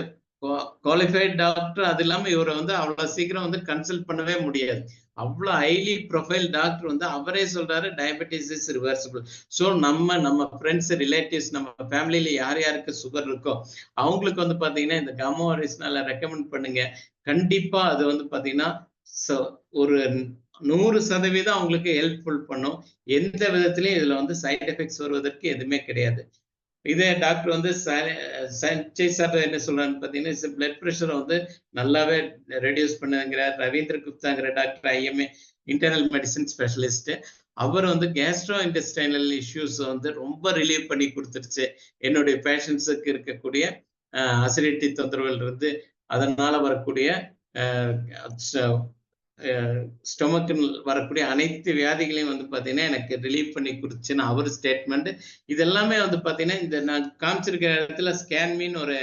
qualified doctor. அது இல்லாம இவரை வந்து அவ்வளவு சீக்கிரம் வந்து கன்சல்ட் பண்ணவே முடியாது. அவ்வளவு ஹைலி ப்ரொஃபைல் டாக்டர் வந்து அவரே சொல்றாரு டயபெட்டிஸ் இஸ் ரிவர்சிபிள். ஸோ நம்ம ஃப்ரெண்ட்ஸ், ரிலேட்டிவ்ஸ், நம்ம ஃபேமிலியில யார் யாருக்கு சுகர் இருக்கோ அவங்களுக்கு வந்து பாத்தீங்கன்னா இந்த காமா ஒரிஜினலை ரெக்கமெண்ட் பண்ணுங்க. கண்டிப்பா அது வந்து பாத்தீங்கன்னா ஒரு 100% அவங்களுக்கு ஹெல்ப்ஃபுல் பண்ணும். எந்த விதத்திலையும் இதுல வந்து சைட் எஃபெக்ட்ஸ் வருவதற்கு எதுவுமே கிடையாது. இதே டாக்டர் வந்து சஞ்சய் சார் என்ன சொல்றான்னு பாத்தீங்கன்னா பிளட் ப்ரெஷரை வந்து நல்லாவே ரெடியூஸ் பண்ணுங்கிறார். ரவீந்திர குப்தாங்கிற doctor IMA internal medicine specialist, அவர் வந்து கேஸ்ட்ரோ இன்டெஸ்டைனல் இஷ்யூஸ் வந்து ரொம்ப ரிலீவ் பண்ணி கொடுத்துருச்சு. என்னுடைய பேஷண்ட்ஸுக்கு இருக்கக்கூடிய அசிடிட்டி தொந்தரவுகள் இருந்து அதனால வரக்கூடிய ஸ்டொமக்கில் வரக்கூடிய அனைத்து வியாதிகளையும் வந்து பாத்தீங்கன்னா எனக்கு ரிலீவ் பண்ணி கொடுத்துச்சுன்னு அவர் ஸ்டேட்மெண்ட். இதெல்லாமே வந்து பாத்தீங்கன்னா இந்த நான் காமிச்சிருக்கிற இடத்துல ஸ்கேன்மின்னு ஒரு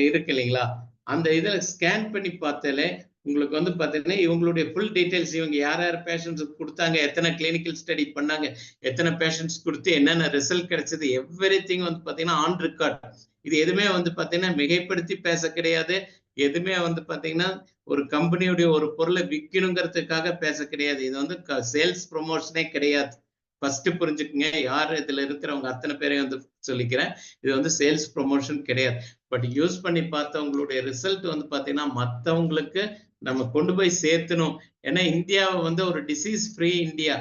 இருக்கு இல்லைங்களா, அந்த இதில் ஸ்கேன் பண்ணி பார்த்தாலே உங்களுக்கு வந்து பாத்தீங்கன்னா இவங்களுடைய ஃபுல் டீடைல்ஸ், இவங்க யார் யார் பேஷண்ட்ஸுக்கு கொடுத்தாங்க, எத்தனை கிளினிக்கல் ஸ்டடி பண்ணாங்க, எத்தனை பேஷண்ட்ஸ் கொடுத்து என்னென்ன ரிசல்ட் கிடைச்சது, எவ்ரிதிங் வந்து பாத்தீங்கன்னா ஆன் ரெக்கார்ட். இது எதுவுமே வந்து பாத்தீங்கன்னா மிகைப்படுத்தி பேச கிடையாது. எதுவுமே வந்து பாத்தீங்கன்னா ஒரு கம்பெனியுடைய ஒரு பொருளை விற்கணுங்கிறதுக்காக பேச கிடையாது. இது வந்து சேல்ஸ் ப்ரொமோஷனே கிடையாது. ஃபர்ஸ்ட் புரிஞ்சுக்குங்க. யார் இதுல இருக்கிறவங்க அத்தனை பேரையும் வந்து சொல்லிக்கிறேன், இது வந்து சேல்ஸ் ப்ரொமோஷன் கிடையாது. பட் யூஸ் பண்ணி பார்த்தவங்களுடைய ரிசல்ட் வந்து பாத்தீங்கன்னா மற்றவங்களுக்கு நம்ம கொண்டு போய் சேர்த்தணும். ஏன்னா இந்தியாவை வந்து ஒரு டிசீஸ் ஃப்ரீ இந்தியா,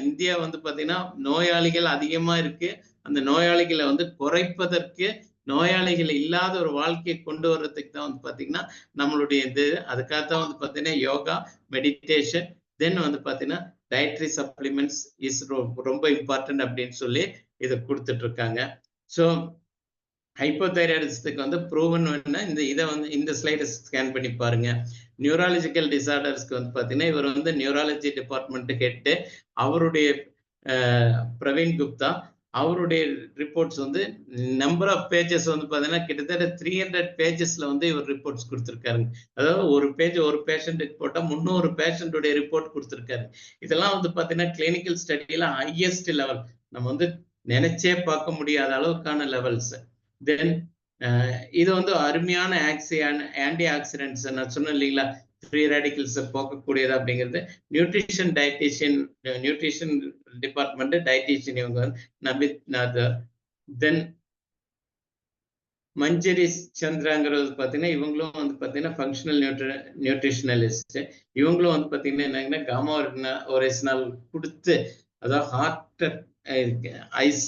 இந்தியா வந்து பாத்தீங்கன்னா நோயாளிகள் அதிகமா இருக்கு. அந்த நோயாளிகளை வந்து குறைப்பதற்கு, நோயாளிகள் இல்லாத ஒரு வாழ்க்கையை கொண்டு வர்றதுக்கு தான் வந்து பாத்தீங்கன்னா நம்மளுடைய இது. அதுக்காகத்தான் வந்து பாத்தீங்கன்னா யோகா, மெடிடேஷன், தென் வந்து பாத்தீங்கன்னா டயட்ரி சப்ளிமெண்ட்ஸ் இஸ் ரொம்ப இம்பார்ட்டன்ட் அப்படின்னு சொல்லி இதை கொடுத்துட்டு இருக்காங்க. ஸோ ஹைப்போதைராய்டிசத்துக்கு வந்து ப்ரூவன் இதை வந்து இந்த ஸ்லைடை ஸ்கேன் பண்ணி பாருங்க. நியூராலஜிக்கல் டிசார்டர்ஸ்க்கு வந்து பாத்தீங்கன்னா இவர் வந்து நியூராலஜி டிபார்ட்மெண்ட் ஹெட், அவருடைய பிரவீன் குப்தா, அவருடைய ரிப்போர்ட்ஸ் வந்து நம்பர் ஆஃப் பேஜஸ் வந்து பாத்தீங்கன்னா கிட்டத்தட்ட 300 பேஜஸ்ல வந்து இவர் ரிப்போர்ட்ஸ் கொடுத்துருக்காருங்க. அதாவது ஒரு பேஷண்ட்டுக்கு போட்டா 300 பேஷண்ட்டுடைய ரிப்போர்ட் கொடுத்துருக்காரு. இதெல்லாம் வந்து பாத்தீங்கன்னா கிளினிக்கல் ஸ்டடியில ஹையஸ்ட் லெவல், நம்ம வந்து நினைச்சே பார்க்க முடியாத அளவுக்கான லெவல்ஸ். தென் இது வந்து அருமையான ஆன்டி ஆக்சிடென்ட்ஸ் நான் சொன்னேன் இல்லைங்களா, ஃப்ரீ ரேடிக்கல்ஸ் போக்கக்கூடியது அப்படிங்கிறது. நியூட்ரிஷன் டிபார்ட்மெண்ட் டயட்டீஷியன் இவங்க வந்து நபித் நாதர். தென் மஞ்சரி சந்திராங்கிறது பார்த்தீங்கன்னா இவங்களும் வந்து பார்த்தீங்கன்னா ஃபங்க்ஷனல் நியூட்ரிஷனலிஸ்ட். இவங்களும் வந்து பார்த்தீங்கன்னா என்னங்கன்னா காமா ஒரிஜினல் கொடுத்து, அதாவது ஹார்ட் ஐஸ்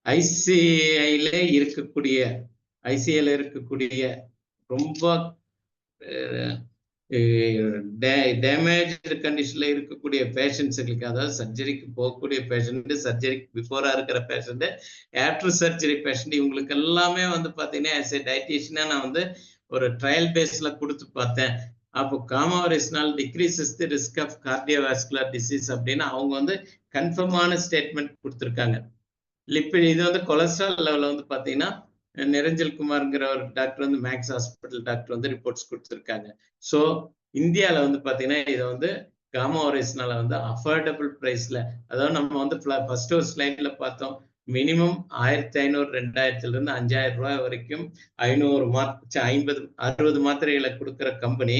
ஐசிஐல இருக்கக்கூடிய ஐசிஐல இருக்கக்கூடிய ரொம்ப டேமேஜ் கண்டிஷன்ல இருக்கக்கூடிய பேஷண்ட்ஸுகளுக்கு, அதாவது சர்ஜரிக்கு போகக்கூடிய பேஷண்ட், சர்ஜரிக்கு பிஃபோரா இருக்கிற பேஷண்ட், ஆஃப்டர் சர்ஜரி பேஷண்ட், இவங்களுக்கு எல்லாமே வந்து பாத்தீங்கன்னா ஆஸ் ஏ டயட்டீஷியனா நான் வந்து ஒரு ட்ரையல் பேஸ்ல கொடுத்து பார்த்தேன். அப்போ காமாவரிஸ்னால் decreases the risk of cardiovascular disease அப்படின்னு அவங்க வந்து கன்ஃபார்மான ஸ்டேட்மெண்ட் கொடுத்துருக்காங்க. லிப்பிட் இது வந்து கொலஸ்ட்ரால் லெவலில் வந்து பார்த்தீங்கன்னா நிரஞ்சல் குமார்ங்கிற ஒரு டாக்டர் வந்து மேக்ஸ் ஹாஸ்பிட்டல் டாக்டர் வந்து ரிப்போர்ட்ஸ் கொடுத்துருக்காங்க. ஸோ இந்தியாவில் வந்து பார்த்தீங்கன்னா இதை வந்து காமா ஒரிஜினலை வந்து அஃபோர்டபுள் ப்ரைஸில், அதாவது நம்ம வந்து ஃபர்ஸ்ட் ஒரு ஸ்லைடில் பார்த்தோம், மினிமம் 1500 2000 5000 ரூபாய் வரைக்கும் 60 மாத்திரைகளை கொடுக்குற கம்பெனி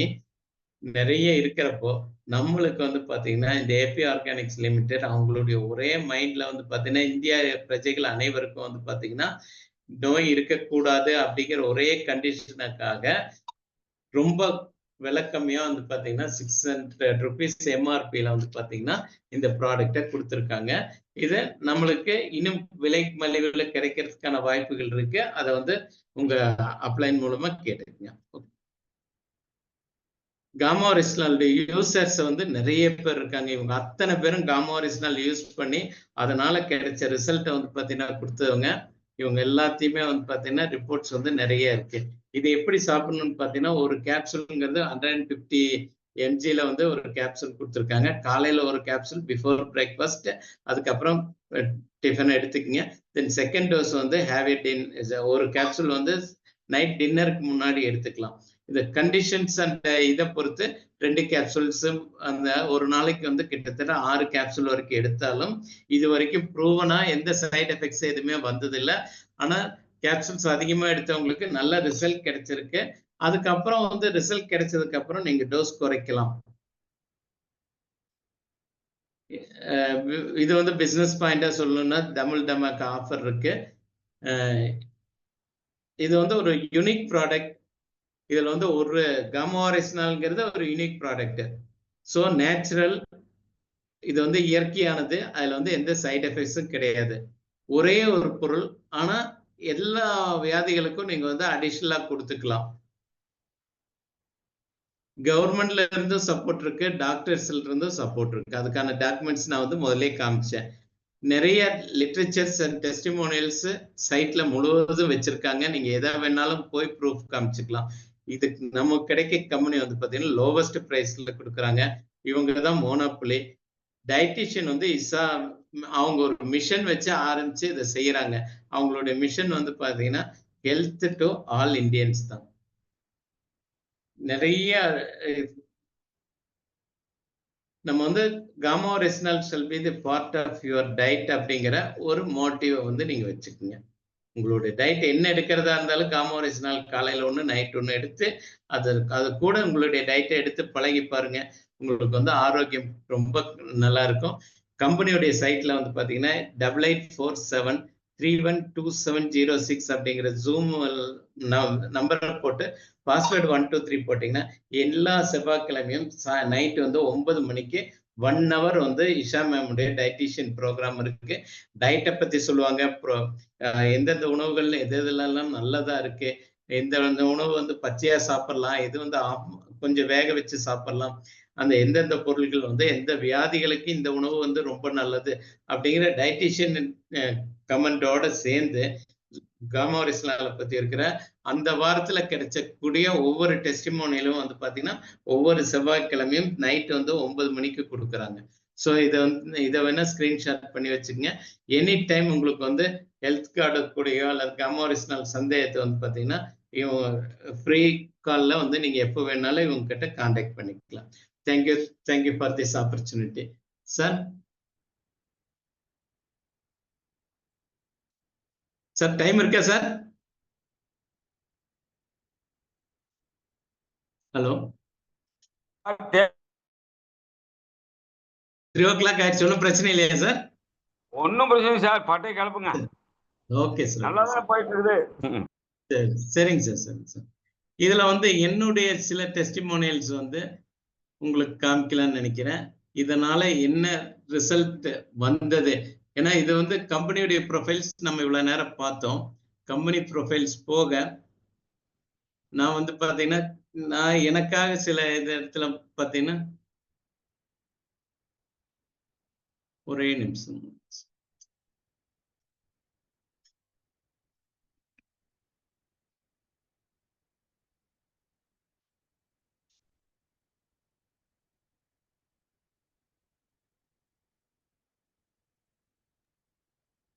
நிறைய இருக்கிறப்போ, நம்மளுக்கு வந்து பாத்தீங்கன்னா இந்த ஏபி ஆர்கானிக்ஸ் லிமிடெட் அவங்களுடைய ஒரே மைண்ட்ல வந்து பாத்தீங்கன்னா இந்தியா பிரஜைகள் அனைவருக்கும் வந்து பாத்தீங்கன்னா நோய் இருக்கக்கூடாது அப்படிங்கிற ஒரே கண்டிஷனுக்காக ரொம்ப விலை கம்மியா வந்து பாத்தீங்கன்னா 600 rupees எம்ஆர்பியில வந்து பாத்தீங்கன்னா இந்த ப்ராடக்டை கொடுத்துருக்காங்க. இது நம்மளுக்கு இன்னும் விலை மலிவுல கிடைக்கிறதுக்கான வாய்ப்புகள் இருக்கு. அதை வந்து உங்க அப்ளைன் மூலமா கேட்டுக்கங்க. காமா ஒரிஜினல் யூசர்ஸ் வந்து நிறைய பேர் இருக்காங்க. இவங்க அத்தனை பேரும் காமா ஒரிஜினல் யூஸ் பண்ணி அதனால கிடைச்ச ரிசல்ட்டை வந்து பாத்தீங்கன்னா கொடுத்தவங்க. இவங்க எல்லாத்தையுமே வந்து பாத்தீங்கன்னா ரிப்போர்ட்ஸ் வந்து நிறைய இருக்கு. இது எப்படி சாப்பிடணும்னு பாத்தீங்கன்னா ஒரு கேப்சூல்ங்கிறது 150 mgல வந்து ஒரு கேப்சூல் கொடுத்துருக்காங்க. காலையில ஒரு கேப்சூல் பிஃபோர் பிரேக்ஃபாஸ்ட், அதுக்கப்புறம் டிஃபன் எடுத்துக்கங்க. தென் செகண்ட் டோஸ் வந்து ஒரு கேப்சூல் வந்து நைட் டின்னருக்கு முன்னாடி எடுத்துக்கலாம். இந்த கண்டிஷன்ஸ் அண்ட் இதை பொறுத்து 2 கேப்சூல்ஸ் அந்த ஒரு நாளைக்கு வந்து கிட்டத்தட்ட 6 கேப்சூல் வரைக்கும் எடுத்தாலும் இது வரைக்கும் ப்ரூவனா எந்த சைட் எஃபெக்ட்ஸ் எதுவுமே வந்ததில்லை. ஆனா கேப்சூல்ஸ் அதிகமா எடுத்தவங்களுக்கு நல்ல ரிசல்ட் கிடைச்சிருக்கு. அதுக்கப்புறம் வந்து ரிசல்ட் கிடைச்சதுக்கு அப்புறம் நீங்க டோஸ் குறைக்கலாம். இது வந்து பிசினஸ் பாயிண்டா சொல்லணும்னா தமிழ் தமாக்கு ஆஃபர் இருக்கு. இது வந்து ஒரு யூனிக் ப்ராடக்ட். இதுல வந்து ஒரு காமா ஒரிஜினல்ங்கிறது ஒரு யூனிக் ப்ராடக்ட். ஸோ நேச்சுரல், இது வந்து இயற்கையானது, அதுல வந்து எந்த சைட் எஃபெக்ட்ஸும் கிடையாது. ஒரே ஒரு பொருள், ஆனா எல்லா வியாதிகளுக்கும் நீங்க வந்து அடிஷனலா கொடுத்துக்கலாம். கவர்மெண்ட்ல இருந்தும் சப்போர்ட் இருக்கு, டாக்டர்ஸ்ல இருந்தும் சப்போர்ட் இருக்கு. அதுக்கான டாக்குமெண்ட்ஸ் நான் வந்து முதல்ல காமிச்சேன். நிறைய லிட்ரேச்சர்ஸ் அண்ட் டெஸ்டிமோனியல்ஸ் சைட்ல முழுவதும் வச்சிருக்காங்க. நீங்க எதை வேணாலும் போய் ப்ரூஃப் காமிச்சுக்கலாம். இதுக்கு நமக்கு கிடைக்க கம்பெனி வந்து பாத்தீங்கன்னா லோவஸ்ட் பிரைஸ்ல கொடுக்குறாங்க. இவங்க தான் மோனோபொலி. டயட்டிஷியன் வந்து அவங்க ஒரு மிஷன் வச்சு ஆரம்பிச்சு இதை செய்யறாங்க. அவங்களுடைய மிஷன் வந்து பாத்தீங்கன்னா ஹெல்த் டு ஆல் இந்தியன்ஸ் தான். நிறைய நம்ம வந்து காமா original shall be the part of your diet அப்படிங்கிற ஒரு மோட்டிவ் வந்து நீங்க வச்சுக்கோங்க. உங்களுடைய டயட் என்ன எடுக்கிறதா இருந்தாலும் காமா ஒரிஜினல் காலையில ஒன்று நைட் ஒன்று எடுத்து அது கூட உங்களுடைய டயட்டை எடுத்து பழகி பாருங்க. உங்களுக்கு வந்து ஆரோக்கியம் ரொம்ப நல்லா இருக்கும். கம்பெனியுடைய சைட்ல வந்து பாத்தீங்கன்னா 8847312706 அப்படிங்கிற ஜூம் நம்பரை போட்டு பாஸ்வேர்டு 123 போட்டீங்கன்னா எல்லா செவ்வாய்க்கிழமையும் நைட் வந்து 9 மணிக்கு 1 hour வந்து இஷா மேமுடைய டயட்டிஷியன் ப்ரோக்ராம் இருக்கு. டயட்டை பத்தி சொல்லுவாங்க. எந்தெந்த உணவுகள்ல எது எதெல்லாம் நல்லதா இருக்கு, எந்த உணவு வந்து பச்சையா சாப்பிடலாம், எது வந்து கொஞ்சம் வேக வச்சு சாப்பிடலாம், அந்த எந்தெந்த பொருட்கள் வந்து எந்த வியாதிகளுக்கு இந்த உணவு வந்து ரொம்ப நல்லது அப்படிங்கிற டயட்டிஷியன் கமெண்டோட சேர்ந்து காமா ஒரிஜினலை பத்தி இருக்கிற அந்த வாரத்துல கிடைச்சக்கூடிய ஒவ்வொரு டெஸ்டிமோனியலும் வந்து பாத்தீங்கன்னா ஒவ்வொரு செவ்வாய்க்கிழமையும் நைட் வந்து 9 மணிக்கு கொடுக்குறாங்க. ஸோ இதை வேணா ஸ்கிரீன்ஷாட் பண்ணி வச்சுக்கோங்க. எனி டைம் உங்களுக்கு வந்து ஹெல்த் கார்டு கூடயோ அல்லது காமா ஒரிஜினல் சந்தேகத்தை வந்து பாத்தீங்கன்னா இவங்க ஃப்ரீ கால்ல வந்து நீங்க எப்போ வேணாலும் இவங்க கிட்ட கான்டாக்ட் பண்ணிக்கலாம். Thank you for this opportunity. Sir time இருக்கா சார்? ஹலோ, 3 o'clock ஆயிடுச்சு. ஒன்றும் பிரச்சனை இல்லையா சார்? ஒன்றும் பிரச்சனை சார், பட்டை கிளப்புங்க. Okay sir. நல்லா தான் போயிட்டு இருக்குது. சரிங்க சார், சரிங்க சார். இதுல வந்து என்னுடைய சில டெஸ்டிமோனியல்ஸ் வந்து உங்களுக்கு காமிக்கலாம்னு நினைக்கிறேன். இதனால என்ன ரிசல்ட் வந்தது? ஏன்னா இது வந்து கம்பெனியுடைய ப்ரொஃபைல்ஸ் நம்ம இவ்வளவு நேரம் பார்த்தோம். கம்பெனி ப்ரொஃபைல்ஸ் போக நான் வந்து பாத்தீங்கன்னா நான் எனக்காக சில இடத்துல பாத்தீங்கன்னா ஒரே நிமிஷம்.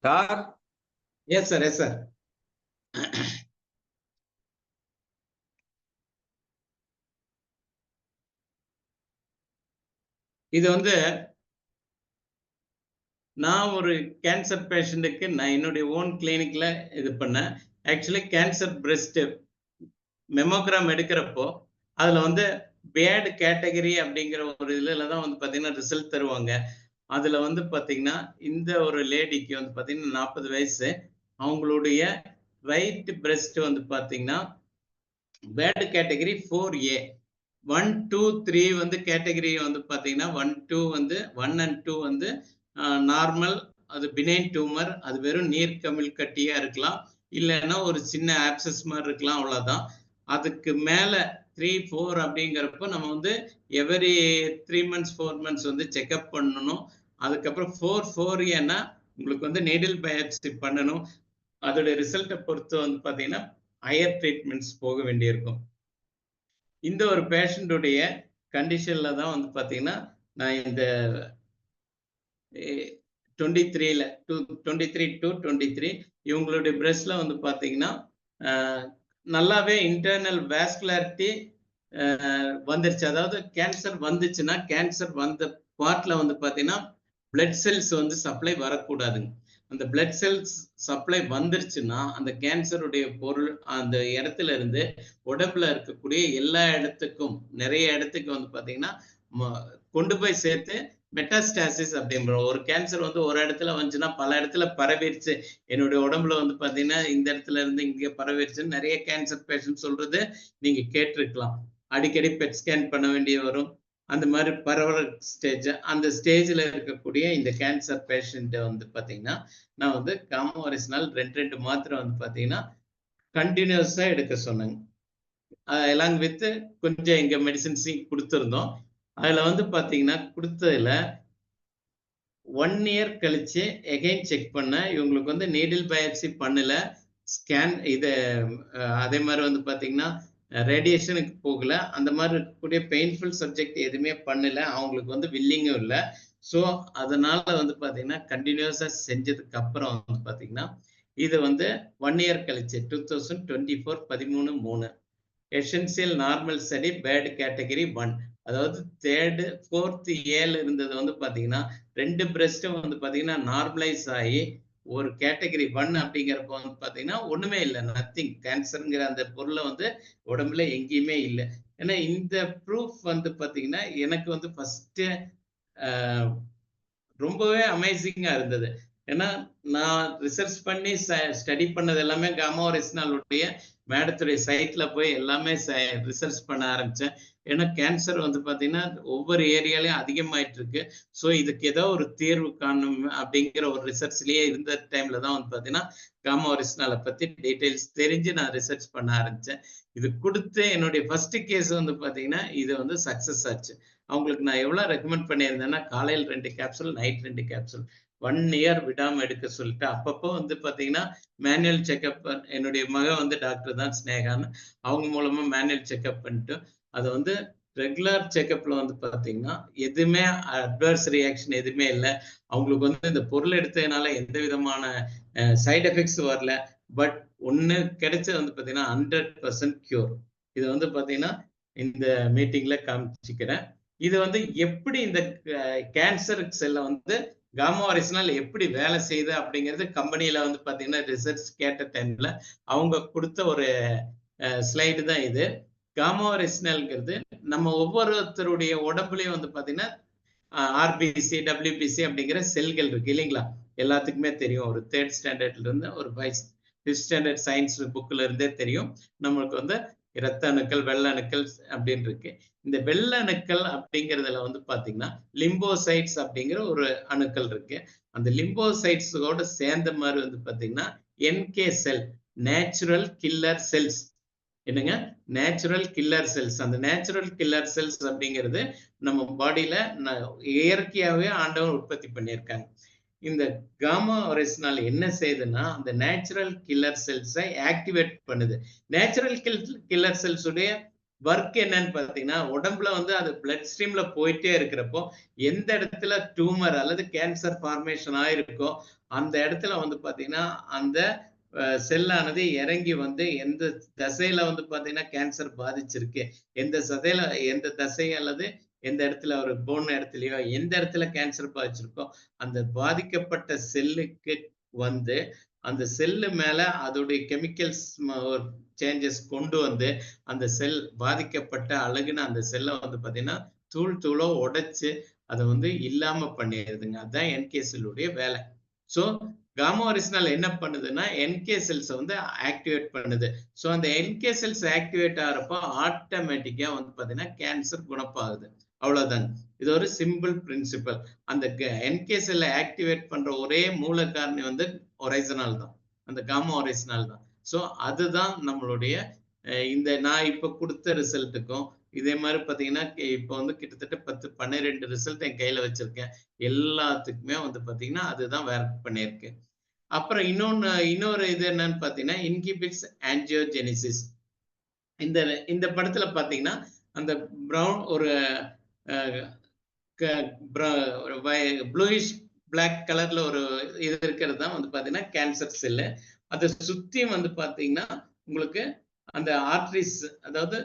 Sir yes sir, yes sir. இது வந்து நான் ஒரு கேன்சர் பேஷண்ட்டுக்கு நான் என்னுடைய ஓன் கிளினிக்ல இது பண்ணேன். ஆக்சுவலி கேன்சர் பிரெஸ்ட் மெமோகிராம் எடுக்கிறப்போ அதுல வந்து பேட் கேட்டகரி அப்படிங்கிற ஒரு இதுல தான் வந்து பாத்தீங்கன்னா ரிசல்ட் தருவாங்க. அதுல வந்து பாத்தீங்கன்னா இந்த ஒரு லேடிக்கு வந்து பாத்தீங்கன்னா 40 வயசு. அவங்களுடைய ரைட் பிரெஸ்ட் வந்து பாத்தீங்கன்னா பேட் கேட்டகரி 4A. 1, 2, 3 வந்து கேட்டகரி வந்து பாத்தீங்கன்னா 1, 2 வந்து 1 and 2 வந்து நார்மல், அது பினைன் டியூமர், அது வெறும் நீர் கமிழ் கட்டியா இருக்கலாம், இல்லைன்னா ஒரு சின்ன ஆப்சஸ் மாதிரி இருக்கலாம், அவ்வளவுதான். அதுக்கு மேல 3, 4 அப்படிங்கிறப்ப நம்ம வந்து எவரி 3 months 4 months வந்து செக்அப் பண்ணணும். அதுக்கப்புறம் 4 ஏன்னா உங்களுக்கு வந்து நீடில் பயாப்சி பண்ணணும். அதோட ரிசல்ட்டை பொறுத்து வந்து பாத்தீங்கன்னா ஹையர் ட்ரீட்மெண்ட்ஸ் போக வேண்டியிருக்கும். இந்த ஒரு பேஷண்ட்டுடைய கண்டிஷன்ல தான் வந்து பாத்தீங்கன்னா நான் இந்த 23ல 23 to 23 இவங்களுடைய பிரெஸ்ட்ல வந்து பாத்தீங்கன்னா நல்லாவே இன்டர்னல் வாஸ்குலாரிட்டி வந்துருச்சு. அதாவது கேன்சர் வந்துச்சுன்னா கேன்சர் வந்த பார்ட்ல வந்து பாத்தீங்கன்னா பிளட் செல்ஸ் வந்து சப்ளை வரக்கூடாதுங்க. அந்த பிளட் செல்ஸ் சப்ளை வந்துருச்சுன்னா அந்த கேன்சருடைய பொருள் அந்த இடத்துல இருந்து உடம்புல இருக்கக்கூடிய எல்லா இடத்துக்கும் நிறைய இடத்துக்கு வந்து பாத்தீங்கன்னா கொண்டு போய் சேர்த்து மெட்டாஸ்டாசிஸ் அப்படின்ற ஒரு கேன்சர் வந்து ஒரு இடத்துல வந்துச்சுன்னா பல இடத்துல பரவிடுச்சு. என்னுடைய உடம்புல வந்து பாத்தீங்கன்னா இந்த இடத்துல இருந்து இங்க பரவிடுச்சுன்னு நிறைய கேன்சர் பேஷண்ட் சொல்றது நீங்க கேட்டிருக்கலாம். அடிக்கடி பெட் ஸ்கேன் பண்ண வேண்டிய வரும். அந்த மாதிரி பரவற ஸ்டேஜ், அந்த ஸ்டேஜ்ல இருக்கக்கூடிய இந்த கேன்சர் பேஷண்ட் வந்து பாத்தீங்கன்னா நான் வந்து காமோரிஸ்னால் 2 மாத்திரை வந்து பாத்தீங்கன்னா கண்டினியூஸா எடுக்க சொன்னேங்க. எல்லாம் வித் கொஞ்சம் எங்க மெடிசின்ஸ் கொடுத்துருந்தோம். அதுல வந்து பாத்தீங்கன்னா கொடுத்ததுல 1 year கழிச்சு எகைன் செக் பண்ண இவங்களுக்கு வந்து நீடில் பயாப்சி பண்ணல, ஸ்கேன் இது அதே மாதிரி வந்து பாத்தீங்கன்னா ரேடியேஷனுக்கு போகல, அந்த மாதிரி இருக்கக்கூடிய பெயின்ஃபுல் சப்ஜெக்ட் எதுவுமே பண்ணல, அவங்களுக்கு வந்து வில்லிங்கும் இல்லை. ஸோ அதனால வந்து பாத்தீங்கன்னா கண்டினியூஸா செஞ்சதுக்கு அப்புறம் வந்து பாத்தீங்கன்னா இது வந்து 1 year கழிச்சு 2024 13/3 essential normal study bad category 1, அதாவது 3rd 4th ஏல இருந்தது வந்து பாத்தீங்கன்னா 2 பிரெஸ்டும் வந்து பாத்தீங்கன்னா நார்மலைஸ் ஆகி ஒரு கேட்டகரி 1 அப்படிங்கிறப்ப வந்து பாத்தீங்கன்னா ஒண்ணுமே இல்லை, நத்திங். கேன்சருங்கிற அந்த பொருளை வந்து உடம்புல எங்கேயுமே இல்லை. ஏன்னா இந்த ப்ரூஃப் வந்து பாத்தீங்கன்னா எனக்கு வந்து ஃபர்ஸ்ட் ரொம்பவே அமேசிங்கா இருந்தது. ஏன்னா நான் ரிசர்ச் பண்ணி ஸ்டடி பண்ணது எல்லாமே காமாரிஸ்னாலுடைய மேடத்துடைய சைட்ல போய் எல்லாமே ரிசர்ச் பண்ண ஆரம்பிச்சேன். ஏன்னா கேன்சர் வந்து பாத்தீங்கன்னா ஒவ்வொரு ஏரியாலையும் அதிகமாயிட்டு இருக்கு. ஸோ இதுக்கு ஏதோ ஒரு தீர்வு காணும் அப்படிங்கிற ஒரு ரிசர்ச்லயே இருந்த டைம்ல தான் வந்து பாத்தீங்கன்னா காமாரிஸ்னால பத்தி டீடைல்ஸ் தெரிஞ்சு நான் ரிசர்ச் பண்ண ஆரம்பிச்சேன். இது கொடுத்து என்னுடைய ஃபர்ஸ்ட் கேஸ் வந்து பாத்தீங்கன்னா இது வந்து சக்சஸ் ஆச்சு. அவங்களுக்கு நான் எவ்வளவு ரெக்கமெண்ட் பண்ணியிருந்தேன்னா காலையில் 2 கேப்சூல், நைட் 2 கேப்சூல் 1 year விடாம எடுக்க சொல்லிட்டு அப்பப்போ வந்து பாத்தீங்கன்னா மேனுவல் செக்அப், என்னுடைய மகன் வந்து டாக்டர் தான் ஸ்னேகான்னு, அவங்க மூலமா மேனுவல் செக்அப் பண்ணிட்டு அதை வந்து ரெகுலர் செக்அப்ல வந்து பாத்தீங்கன்னா எதுவுமே அட்வர்ஸ் ரியாக்ஷன் எதுவுமே இல்லை. அவங்களுக்கு வந்து இந்த பொருள் எடுத்ததுனால எந்த விதமான சைட் எஃபெக்ட்ஸ் வரல. பட் ஒண்ணு கிடைச்சது வந்து பாத்தீங்கன்னா 100% கியூர். இது வந்து பாத்தீங்கன்னா இந்த மீட்டிங்ல காமிச்சுக்கிறேன். இது வந்து எப்படி இந்த கேன்சர் செல்ல வந்து காமாரிஸ்னால் எப்படி வேலை செய்யுது அப்படிங்கிறது கம்பெனியில வந்து பாத்தீங்கன்னா ரிசர்ச் கேட்ட டைம்ல அவங்க கொடுத்த ஒரு ஸ்லைடு தான் இது. காமாரிஸ்னால்ங்கிறது நம்ம ஒவ்வொருத்தருடைய உடம்புலயும் வந்து பாத்தீங்கன்னா ஆர்பிசி, டபிள்யூபிசி அப்படிங்கிற செல்கள் இருக்கு இல்லைங்களா? எல்லாத்துக்குமே தெரியும். ஒரு 3rd standardல இருந்து ஒரு 5th ஸ்டாண்டர்ட் சயின்ஸ் புக்ல இருந்தே தெரியும். நம்மளுக்கு வந்து இரத்த அணுக்கள், வெள்ள அணுக்கள் அப்படின்னு இருக்கு. இந்த வெள்ள அணுக்கள் அப்படிங்கிறதுல வந்து பாத்தீங்கன்னா லிம்போசைட்ஸ் அப்படிங்கிற ஒரு அணுக்கள் இருக்கு. அந்த லிம்போசைட்ஸோட சேர்ந்த மாதிரி வந்து பாத்தீங்கன்னா NK cell, natural killer cells. என்னங்க? Natural killer cells. அந்த நேச்சுரல் கில்லர் செல்ஸ் அப்படிங்கிறது நம்ம பாடியில இயற்கையாவே ஆண்டவன் உற்பத்தி பண்ணியிருக்காங்க. இந்த காமா ஒரேஸ்னால் என்ன செய்யுதுன்னா அந்த நேச்சுரல் கில்லர் செல்ஸை ஆக்டிவேட் பண்ணுது. நேச்சுரல் கில்லர் செல்ஸ் உடைய ஒர்க் என்னன்னு பாத்தீங்கன்னா உடம்புல வந்து அது பிளட் ஸ்ட்ரீம்ல போயிட்டே இருக்கிறப்போ எந்த இடத்துல டியூமர் அல்லது கேன்சர் ஃபார்மேஷன் ஆயிருக்கோ அந்த இடத்துல வந்து பாத்தீங்கன்னா அந்த செல்லானது இறங்கி வந்து எந்த தசையில வந்து பாத்தீங்கன்னா கேன்சர் பாதிச்சிருக்கு, எந்த தசை அல்லது எந்த இடத்துல ஒரு போன் இடத்துலயோ எந்த இடத்துல கேன்சர் பாதிச்சிருக்கோ அந்த பாதிக்கப்பட்ட செல்லுக்கு வந்து அந்த செல்லு மேல அதோடைய கெமிக்கல்ஸ் சேஞ்சஸ் கொண்டு வந்து அந்த செல் பாதிக்கப்பட்ட அழகுன அந்த செல்லை வந்து பாத்தீங்கன்னா தூள் தூளோ உடைச்சு அதை வந்து இல்லாம பண்ணிடுதுங்க. அதுதான் என்கே செல்லுடைய வேலை. சோ காமா ஒரிஜினல் என்ன பண்ணுதுன்னா என்கே செல்ஸ் வந்து ஆக்டிவேட் பண்ணுது. சோ அந்த என்கே செல்ஸ் ஆக்டிவேட் ஆகிறப்போ ஆட்டோமேட்டிக்கா வந்து பாத்தீங்கன்னா கேன்சர் குணப்பாகுது. அவ்வளவுதான். இது ஒரு சிம்பிள் பிரின்சிபல். அந்த என்கே செல்லை ஆக்டிவேட் பண்ற ஒரே மூல காரணி வந்து ஒரைசனால் தான், அந்த காமா ஒரைசனால் தான். சோ அதுதான் நம்மளுடைய இந்த நான் இப்ப கொடுத்த ரிசல்ட்டுக்கும் இதே மாதிரி பாத்தீங்கன்னா இப்ப வந்து கிட்டத்தட்ட 10-12 ரிசல்ட் என் கையில வச்சிருக்கேன். எல்லாத்துக்குமே வந்து பாத்தீங்கன்னா அதுதான் ஒர்க் பண்ணிருக்கு. அப்புறம் இன்னொரு இது என்னன்னு பாத்தீங்கன்னா இன்ஹிபிட்ஸ் ஆஞ்சியோஜெனிசிஸ். இந்த படத்துல பாத்தீங்கன்னா அந்த பிரவுன் ஒரு ப்ளூயிஷ் பிளாக் கலர்ல ஒரு இது இருக்கிறது தான் வந்து பாத்தீங்கன்னா கேன்சர் செல்லு. அதை சுத்தி வந்து பாத்தீங்கன்னா உங்களுக்கு அந்த ஆர்டரிஸ், அதாவது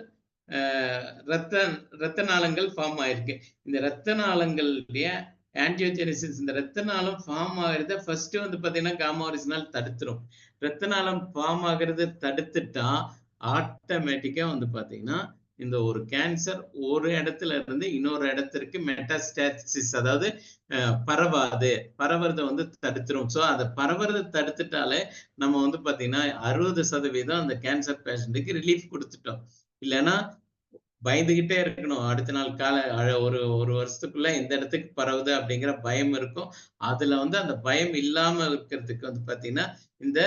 ரத்த நாளங்கள் ஃபார்ம் ஆயிருக்கு. இந்த ரத்த நாளங்களுடைய ஆன்டியோஜெனிசிஸ், இந்த ரத்த நாளம் ஃபார்ம் ஆகுறத ஃபர்ஸ்ட் வந்து பாத்தீங்கன்னா காமா ஒரிஜினல் தடுத்துரும். ரத்த நாளம் ஃபார்ம் ஆகுறது தடுத்துட்டா ஆட்டோமேட்டிக்கா வந்து பாத்தீங்கன்னா இந்த ஒரு கேன்சர் ஒரு இடத்துல இருந்து இன்னொரு இடத்திற்கு மெட்டாஸ்டாசிஸ், அதாவது பரவறதை வந்து தடுத்துரும். ஸோ அதை பரவறதை தடுத்துட்டாலே நம்ம வந்து பாத்தீங்கன்னா 60% அந்த கேன்சர் பேஷண்ட்டுக்கு ரிலீஃப் கொடுத்துட்டோம். இல்லைன்னா பயந்துகிட்டே இருக்கணும். அடுத்த நாள் ஒரு வருஷத்துக்குள்ள எந்த இடத்துக்கு பரவுது அப்படிங்கிற பயம் இருக்கும். அதுல வந்து அந்த பயம் இல்லாம இருக்கிறதுக்கு வந்து பாத்தீங்கன்னா இந்த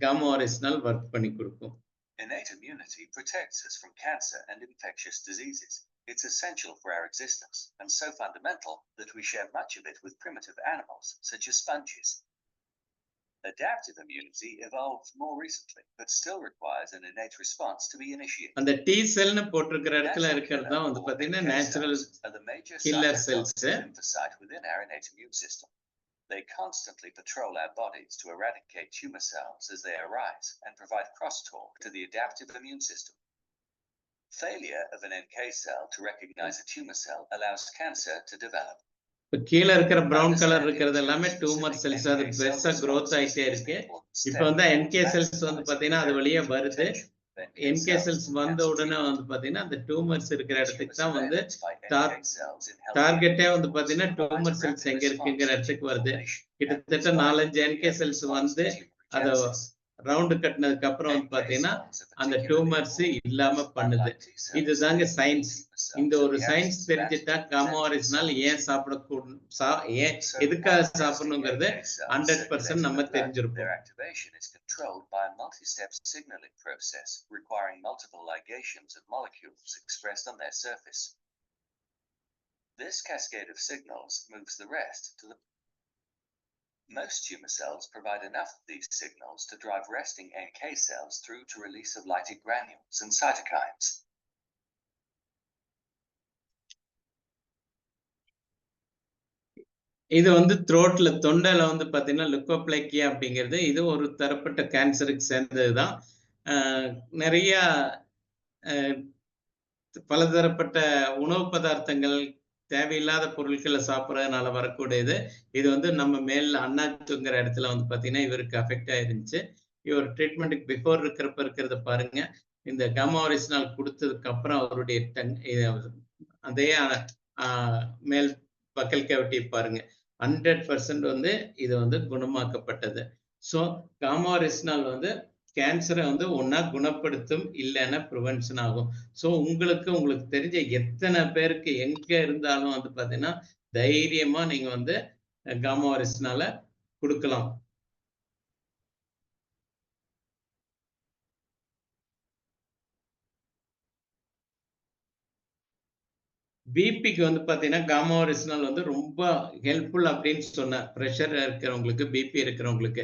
காமா ஒரிஜினல் ஒர்க் பண்ணி கொடுக்கும். Innate immunity protects us from cancer and infectious diseases. It's essential for our existence and so fundamental that we share much of it with primitive animals such as sponges. Adaptive immunity evolved more recently, but still requires an innate response to be initiated. அந்த T செல்னு போட்டிருக்கிற இடத்துல இருக்கிறது தான் வந்து பாத்தீங்கன்னா natural killer cells within our innate immune system. They constantly patrol our bodies to eradicate tumor cells as they arise and provide crosstalk to the adaptive immune system. Failure of an NK cell to recognize a tumor cell allows cancer to develop. கீழே இருக்கிற brown colour இருக்கிறது எல்லாமே tumour cells. அது பெருசா growth ஆயிட்டே இருக்கு. இப்ப வந்து NK செல்ஸ் வந்து பாத்தீங்கன்னா அது வழியா வருது. NK செல்ஸ் வந்த உடனே வந்து பாத்தீங்கன்னா அந்த டியூமர்ஸ் இருக்கிற இடத்துக்கு தான் வந்து டார்கெட்டே வந்து பாத்தீங்கன்னா டியூமர் செல்ஸ் எங்க இருக்குங்கிற இடத்துக்கு வருது. கிட்டத்தட்ட 4-5 NK செல்ஸ் வந்து அத ரவுண்டு கட்டினதுக்கு அப்புறம் வந்து பாத்தீங்கன்னா அந்த டியூமர்ஸ் இல்லாம பண்ணுது. இதுதாங்க சயின்ஸ். இந்த ஒரு சயின்ஸ் தெரிஞ்சிட்டா காமா ஒரிஜினல் ஏன் ஏன் எதுக்காக சாப்பிடணுங்கிறது 100% நம்ம தெரிஞ்சிருப்போம். Controlled by a multi-step signaling process requiring multiple ligations of molecules expressed on their surface. This cascade of signals moves the rest to the Most tumor cells provide enough of these signals to drive resting NK cells through to release of lytic granules and cytokines. இது வந்து த்ரோட்ல தொண்டையில வந்து பாத்தீங்கன்னா லுக்கோப்ளைக்கியா அப்படிங்கிறது இது ஒரு தரப்பட்ட கேன்சருக்கு சேர்ந்ததுதான். நிறைய பலதரப்பட்ட உணவு பதார்த்தங்கள் தேவையில்லாத பொருட்களை சாப்பிட்றதுனால வரக்கூடியது. இது வந்து நம்ம மேல் அண்ணாத்துங்கிற இடத்துல வந்து பாத்தீங்கன்னா இவருக்கு அஃபெக்ட் ஆயிருந்துச்சு. இவர் ட்ரீட்மெண்ட்டுக்கு பிஃபோர் இருக்கிறத பாருங்க. இந்த காமா ஒரிஜினல் கொடுத்ததுக்கு அப்புறம் அவருடைய அதே மேல் பக்கல் கேவிட்டி பாருங்க. 100% வந்து இது வந்து குணமாக்கப்பட்டது. ஸோ காமாரிஸ்னால் வந்து கேன்சரை வந்து ஒன்றா குணப்படுத்தும், இல்லைன்னா ப்ரிவென்ஷன் ஆகும். ஸோ உங்களுக்கு தெரிஞ்ச எத்தனை பேருக்கு எங்கே இருந்தாலும் வந்து பார்த்தீங்கன்னா தைரியமாக நீங்கள் வந்து காமாரிஸ்னால கொடுக்கலாம். பிபிக்கு வந்து பார்த்தீங்கன்னா காமாரிஸ்னால் வந்து ரொம்ப ஹெல்ப்ஃபுல் அப்படின்னு சொன்னேன். ப்ரெஷர் இருக்கிறவங்களுக்கு, பிபி இருக்கிறவங்களுக்கு.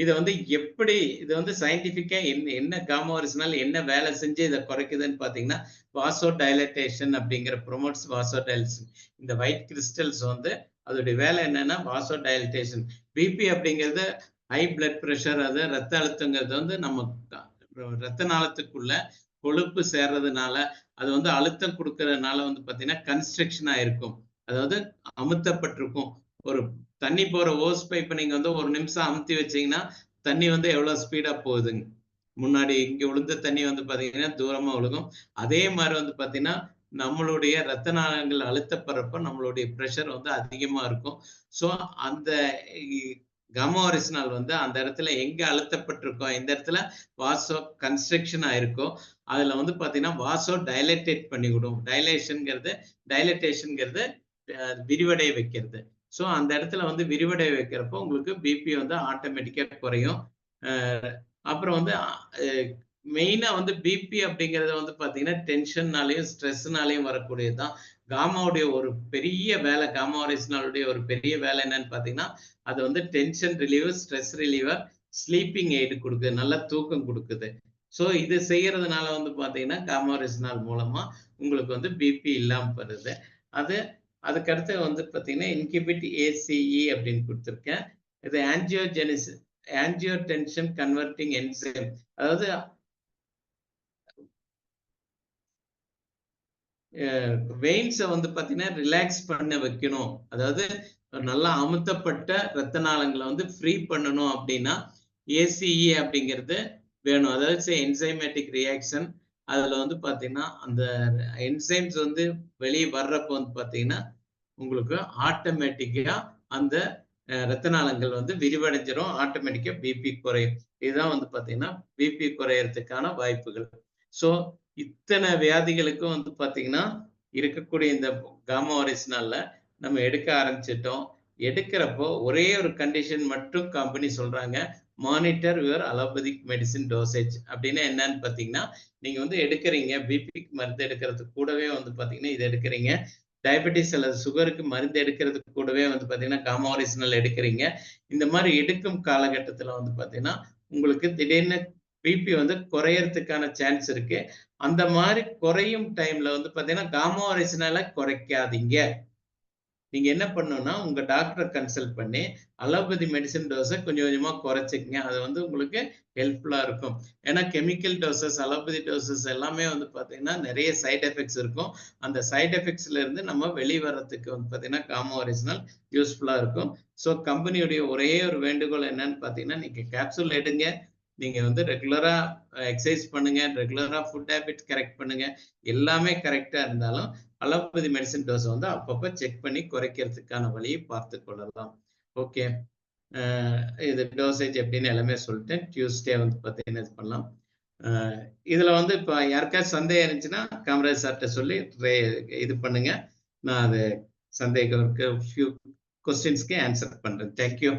இதை வந்து எப்படி இது வந்து சயின்டிஃபிக்கா என்ன காமாரிஸ்னால் என்ன வேலை செஞ்சு இதை குறைக்குதுன்னு பார்த்தீங்கன்னா வாசோ டைலட்டேஷன் அப்படிங்கிற ப்ரொமோட்ஸ் வாசோ டைலட்டேஷன். இந்த ஒயிட் கிறிஸ்டல்ஸ் வந்து அதோடைய வேலை என்னன்னா வாசோ டைலட்டேஷன். பிபி அப்படிங்கிறது ஹை பிளட் ப்ரெஷர், அது ரத்த அழுத்தங்கிறது வந்து நம்ம ரத்த நாளத்துக்குள்ள கொழுப்பு சேர்றதுனால அது வந்து அழுத்தம் கொடுக்கறதுனால வந்து பார்த்தீங்கன்னா கன்ஸ்ட்ரக்ஷன் ஆயிருக்கும். அதாவது அமுத்தப்பட்டிருக்கும். ஒரு தண்ணி போற ஓஸ் பைப்பை நீங்க வந்து ஒரு நிமிஷம் அமுத்தி வச்சீங்கன்னா தண்ணி வந்து எவ்வளவு ஸ்பீடா போகுதுங்க. முன்னாடி இங்க விழுந்த தண்ணி வந்து பாத்தீங்கன்னா தூரமா விழுகும். அதே மாதிரி வந்து பாத்தீங்கன்னா நம்மளுடைய ரத்த நாளங்கள் அழுத்தப்படுறப்ப நம்மளுடைய ப்ரெஷர் வந்து அதிகமா இருக்கும். ஸோ அந்த காமாரிஸ்னால் வந்து அந்த இடத்துல எங்க அழுத்தப்பட்டிருக்கோ, எந்த இடத்துல வாசோ கன்ஸ்ட்ரக்ஷன் ஆயிருக்கோ அதுல வந்து பாத்தீங்கன்னா வாசோ டைலட்டேட் பண்ணிவிடும். டைலட்டேஷன்ங்கிறது விரிவடைய வைக்கிறது. ஸோ அந்த இடத்துல வந்து விரிவடைய வைக்கிறப்போ உங்களுக்கு பிபி வந்து ஆட்டோமேட்டிக்கா குறையும். அப்புறம் வந்து மெயினா வந்து பிபி அப்படிங்கிறது வந்து பாத்தீங்கன்னா டென்ஷன்னாலையும் ஸ்ட்ரெஸ்னாலையும் வரக்கூடியதுதான். காமாவுடைய ஒரு பெரிய வேலை, காமாரிஸ்னாலுடைய ஒரு பெரிய வேலை என்னன்னு பாத்தீங்கன்னா அது வந்து tension reliever, stress reliever, sleeping aid கொடுக்குது, நல்ல தூக்கம் கொடுக்குது. ஸோ இது செய்யறதுனால வந்து பாத்தீங்கன்னா காமாரிஸ்னால் மூலமா உங்களுக்கு வந்து பிபி இல்லாம வருது. அதுக்கடுத்து வந்து பாத்தீங்கன்னா இன்ஹிபிட் ஏசிஇ அப்படின்னு கொடுத்துருக்கேன். இது ஆஞ்சியோடென்ஷன் கன்வெர்ட்டிங் என்சைம். அதாவது வெயின்ஸை வந்து பாத்தீங்கன்னா ரிலாக்ஸ் பண்ண வைக்கணும். அதாவது நல்லா அமுத்தப்பட்ட ரத்த நாளங்களை வந்து ஃப்ரீ பண்ணணும் அப்படின்னா ஏசிஇ அப்படிங்கிறது வேணும். அதாவது என்சைமேட்டிக் ரியாக்ஷன். அதுல வந்து பாத்தீங்கன்னா அந்த என்சைம்ஸ் வந்து வெளியே வர்றப்போ வந்து பாத்தீங்கன்னா உங்களுக்கு ஆட்டோமேட்டிக்கா அந்த ரத்த நாளங்கள் வந்து விரிவடைஞ்சிரும், ஆட்டோமேட்டிக்கா பிபி குறையும். இதுதான் வந்து பாத்தீங்கன்னா பிபி குறையறதுக்கான வாய்ப்புகள். ஸோ இத்தனை வியாதிகளுக்கும் வந்து பாத்தீங்கன்னா இருக்கக்கூடிய இந்த காமாரிஸ்னால நம்ம எடுக்க ஆரம்பிச்சிட்டோம். எடுக்கிறப்போ ஒரே ஒரு கண்டிஷன் மட்டும் கம்பெனி சொல்றாங்க, monitor your allopathic medicine dosage. அப்படின்னா என்னன்னு பாத்தீங்கன்னா நீங்க வந்து எடுக்கிறீங்க பிபிக்கு மருந்து எடுக்கிறதுக்கு கூடவே வந்து பாத்தீங்கன்னா இது எடுக்கிறீங்க, டயபெட்டிஸ் அல்லது சுகருக்கு மருந்து எடுக்கிறதுக்கு கூடவே வந்து பாத்தீங்கன்னா காமாரிஸ்னால் எடுக்கிறீங்க. இந்த மாதிரி எடுக்கும் காலகட்டத்துல வந்து பாத்தீங்கன்னா உங்களுக்கு திடீர்னு பிபி வந்து குறையறதுக்கான சான்ஸ் இருக்கு. அந்த மாதிரி குறையும் டைம்ல வந்து பாத்தீங்கன்னா காமாரிஸ்னால குறைக்காதீங்க. நீங்க என்ன பண்ணணும்னா உங்க டாக்டரை கன்சல்ட் பண்ணி அலோபதி மெடிசன் டோஸை கொஞ்சம் கொஞ்சமா குறைச்சிக்கங்க. அது வந்து உங்களுக்கு ஹெல்ப்ஃபுல்லா இருக்கும். ஏன்னா கெமிக்கல் டோசஸ், அலோபதி டோசஸ் எல்லாமே வந்து பாத்தீங்கன்னா நிறைய சைட் எஃபெக்ட்ஸ் இருக்கும். அந்த சைட் எஃபெக்ட்ஸ்ல இருந்து நம்ம வெளிவரத்துக்கு வந்து பாத்தீங்கன்னா காமாரிஸ்னால் யூஸ்ஃபுல்லா இருக்கும். ஸோ கம்பெனியுடைய ஒரே ஒரு வேண்டுகோள் என்னன்னு பாத்தீங்கன்னா நீங்க கேப்சூல் எடுங்க, நீங்க வந்து ரெகுலரா எக்ஸசைஸ் பண்ணுங்க, ரெகுலரா ஃபுட் ஹேபிட் கரெக்ட் பண்ணுங்க. எல்லாமே கரெக்டா இருந்தாலும் அலோபதி மெடிசன் டோஸ் வந்து அப்பப்போ செக் பண்ணி குறைக்கிறதுக்கான வழியை பார்த்து கொள்ளலாம். ஓகே, இது டோசேஜ் எப்படின்னு எல்லாமே சொல்லிட்டேன். டியூஸ்டே வந்து பார்த்தீங்கன்னா இது பண்ணலாம். இதுல வந்து இப்போ யாருக்காவது சந்தேகம் இருந்துச்சுன்னா காமராஜ் சார்கிட்ட சொல்லி இது பண்ணுங்க. நான் அது சந்தேகம் ஃபியூ கொஸ்டின்ஸ்க்கு ஆன்சர் பண்றேன். தேங்க்யூ.